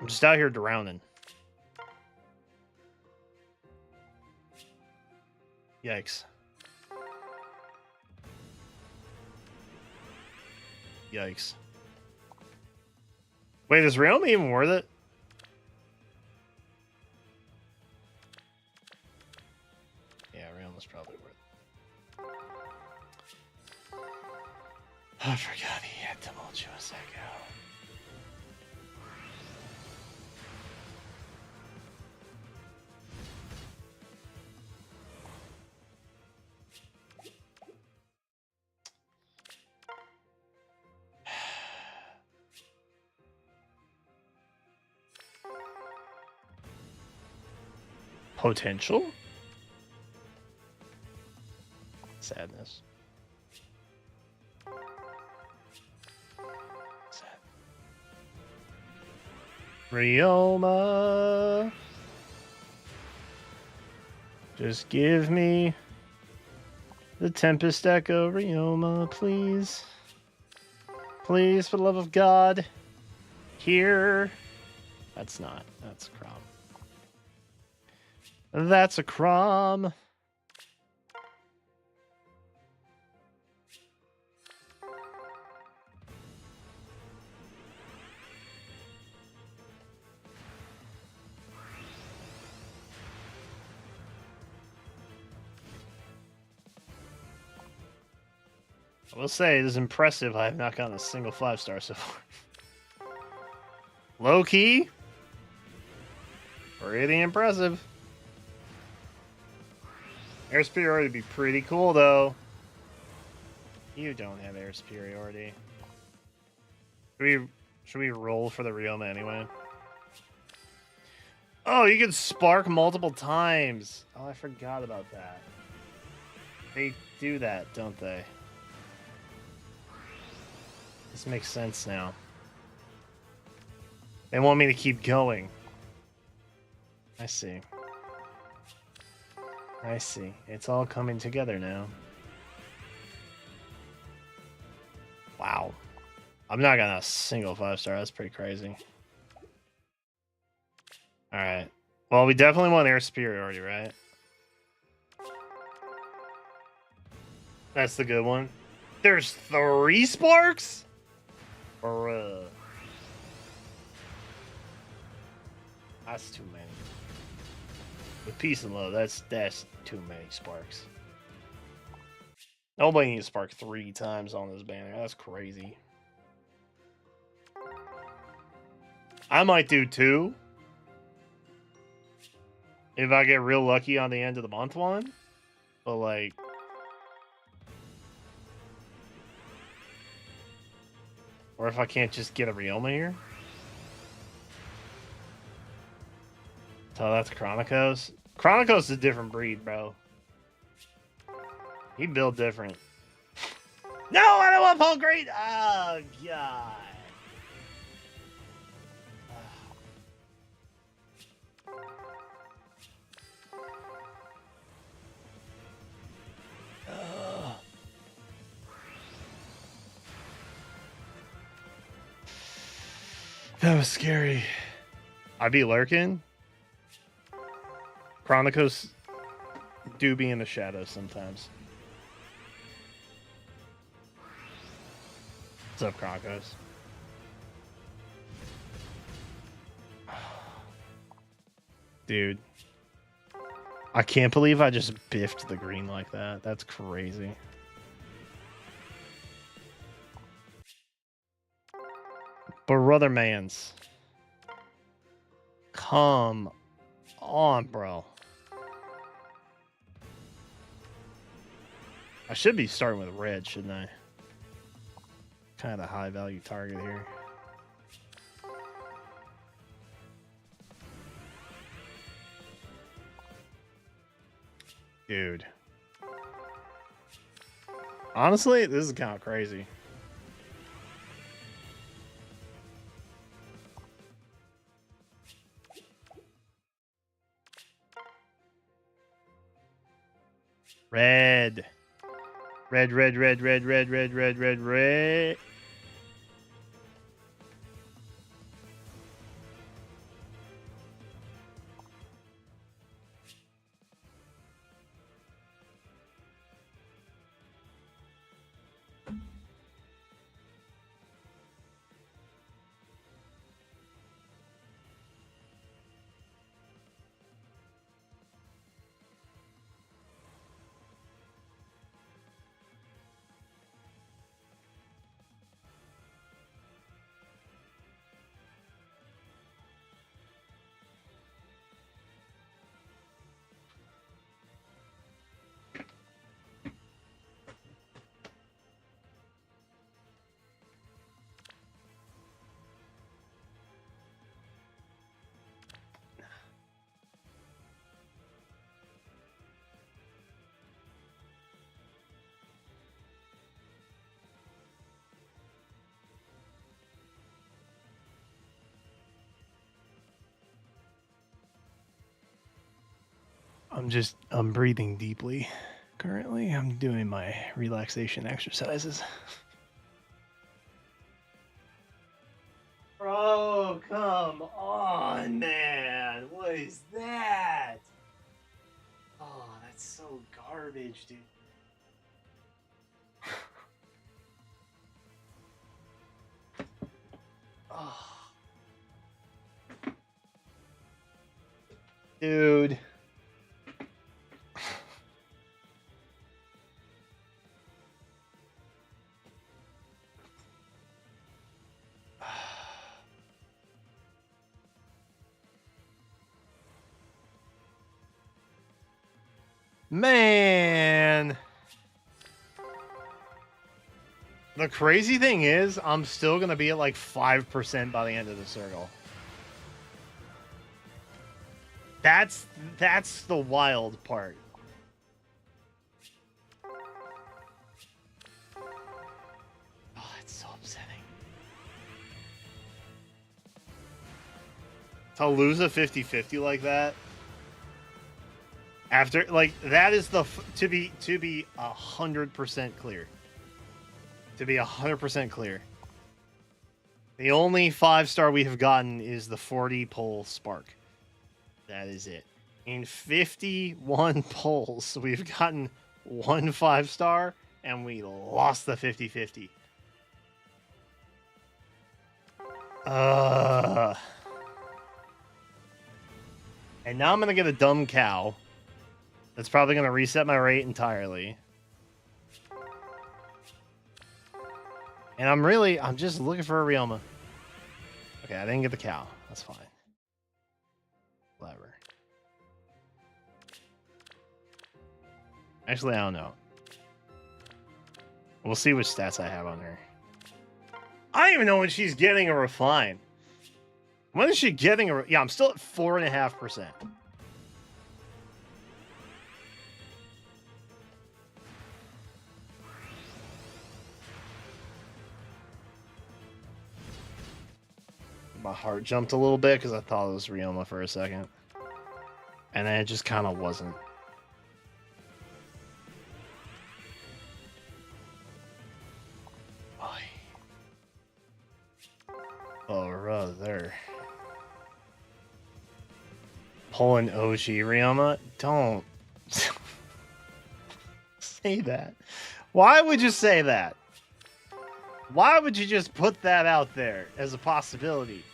[SPEAKER 1] I'm just out here drowning. Yikes. Yikes. Wait, is Realm even worth it? Yeah, Realm is probably worth it. I forgot he had Tumultuous Echo. Potential? Sadness. Sad. Ryoma. Just give me the Tempest Echo Ryoma, please. Please, for the love of God. Here. That's not. That's Crom. That's a Crom. I will say, it is impressive I have not gotten a single 5-star so far. Low key. Pretty impressive. Air superiority would be pretty cool, though. You don't have air superiority. Should we roll for the Ryoma anyway? Oh, you can spark multiple times. Oh, I forgot about that. They do that, don't they? This makes sense now. They want me to keep going. I see. I see. It's all coming together now. Wow. I'm not gonna a single 5-star. That's pretty crazy. Alright. Well, we definitely want air superiority, right? That's the good one. There's 3 sparks? Bruh. That's too many. With peace and love, that's too many sparks. Nobody needs to spark 3 times on this banner. That's crazy. I might do 2. If I get real lucky on the end of the month one. But like... Or if I can't just get a Ryoma here. So that's Chronicos. Chronicos is a different breed, bro. He built different. No, I don't want Paul Great! Oh, God. That was scary. I be lurking. Chronicos do be in the shadows sometimes. What's up, Chronicos? Dude. I can't believe I just biffed the green like that. That's crazy. Brother mans. Come on, bro. I should be starting with red, shouldn't I? Kind of a high value target here. Dude. Honestly, this is kind of crazy. Red. Red, red, red, red, red, red, red, red, red. I'm breathing deeply. Currently, I'm doing my relaxation exercises. Bro, come on, man. What is that? Oh, that's so garbage, dude. Oh. Dude. Man. The crazy thing is, I'm still going to be at like 5% by the end of the circle. That's the wild part. Oh, it's so upsetting. To lose a 50-50 like that. After, like, that is the, to be 100% clear. To be 100% clear. The only 5-star we have gotten is the 40 pole spark. That is it. In 51 polls, we've gotten 1 5-star, and we lost the 50-50. And now I'm going to get a dumb cow. That's probably going to reset my rate entirely. And I'm just looking for a Rioma. Okay, I didn't get the cow. That's fine. Whatever. Actually, I don't know. We'll see which stats I have on her. I don't even know when she's getting a refine. When is she getting a... Yeah, I'm still at 4.5%. My heart jumped a little bit because I thought it was Rioma for a second. And then it just kind of wasn't. Oh, brother. Pulling OG Rioma? Don't say that. Why would you say that? Why would you just put that out there as a possibility?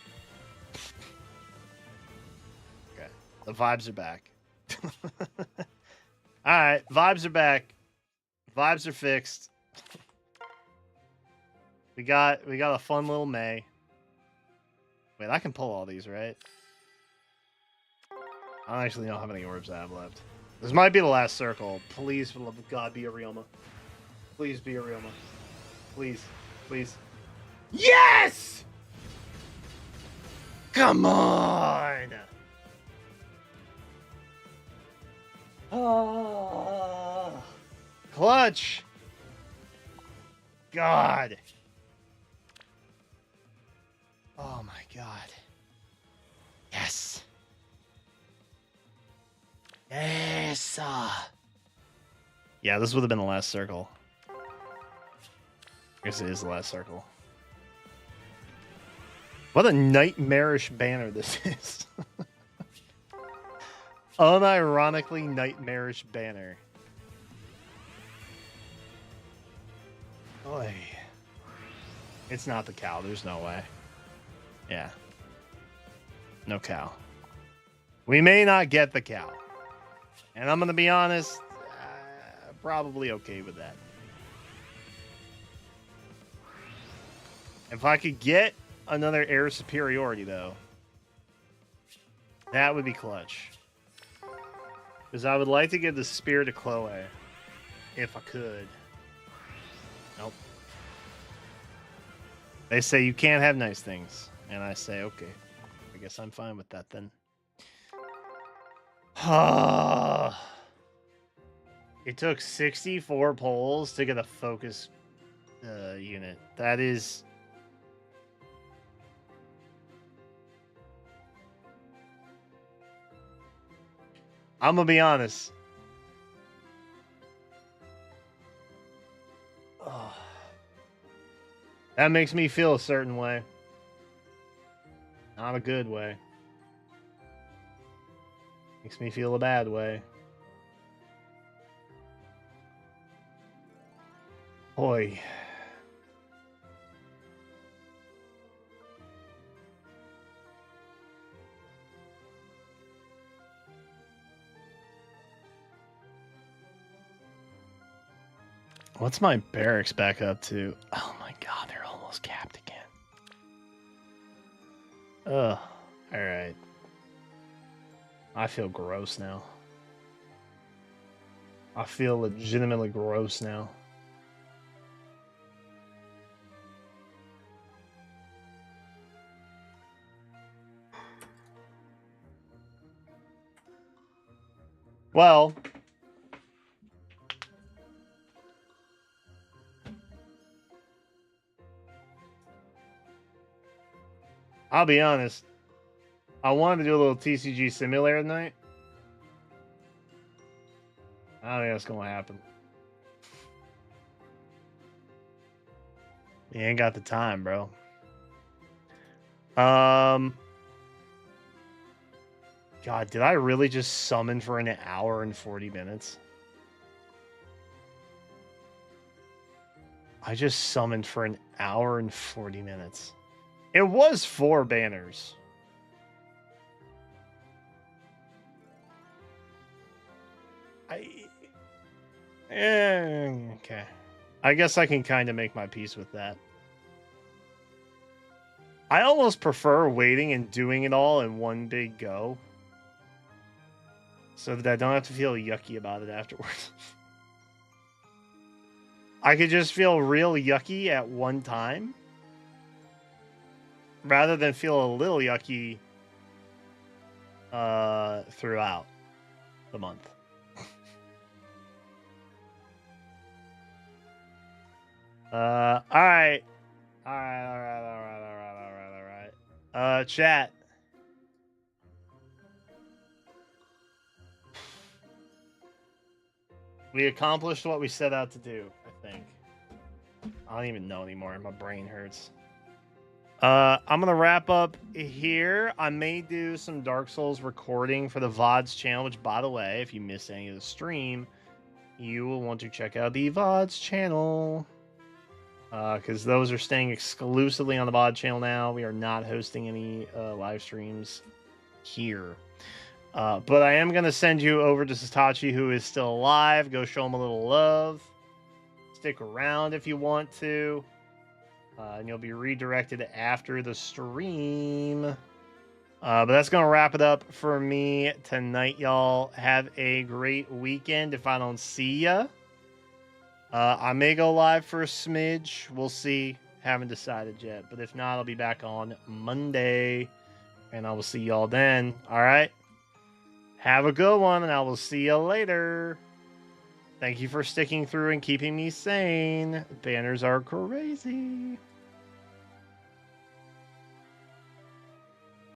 [SPEAKER 1] Okay, the vibes are back. Alright, vibes are back. Vibes are fixed. We got a fun little May. Wait, I can pull all these, right? I don't actually know how many orbs I have left. This might be the last circle. Please, for the love of God, be a Rioma. Please be a Rioma. Please. Please. Yes! Come on! Oh. Clutch! God. Oh my God. Yes. Yes. Yeah, this would have been the last circle. I guess it is the last circle. What a nightmarish banner this is. Unironically nightmarish banner. Boy. It's not the cow. There's no way. Yeah. No cow. We may not get the cow. And I'm going to be honest, probably okay with that. If I could get another air superiority, though, that would be clutch. Because I would like to give the spear to Chloe, if I could. Nope. They say you can't have nice things. And I say, okay. I guess I'm fine with that, then. It took 64 polls to get a focus unit. That is... I'm gonna be honest. Oh, that makes me feel a certain way. Not a good way. Makes me feel a bad way. Boy. What's my barracks back up to? Oh my god, they're almost capped again. Ugh. Alright. I feel gross now. I feel legitimately gross now. Well, I'll be honest. I wanted to do a little TCG simulator tonight. I don't think that's gonna happen. You ain't got the time, bro. God, did I really just summon for an hour and 40 minutes? I just summoned for an hour and 40 minutes. It was 4 banners. Okay. I guess I can kind of make my peace with that. I almost prefer waiting and doing it all in one big go, so that I don't have to feel yucky about it afterwards. I could just feel real yucky at one time, rather than feel a little yucky throughout the month. All right. Chat. We accomplished what we set out to do, I think. I don't even know anymore. My brain hurts. I'm gonna wrap up here. I may do some Dark Souls recording for the VODs channel, which, by the way, if you miss any of the stream, you will want to check out the VODs channel. Because those are staying exclusively on the VOD channel now. We are not hosting any live streams here. But I am going to send you over to Satachi, who is still alive. Go show him a little love. Stick around if you want to. And you'll be redirected after the stream. But that's going to wrap it up for me tonight, y'all. Have a great weekend if I don't see ya. I may go live for a smidge. We'll see. Haven't decided yet. But if not, I'll be back on Monday. And I will see y'all then. All right? Have a good one, and I will see you later. Thank you for sticking through and keeping me sane. Banners are crazy.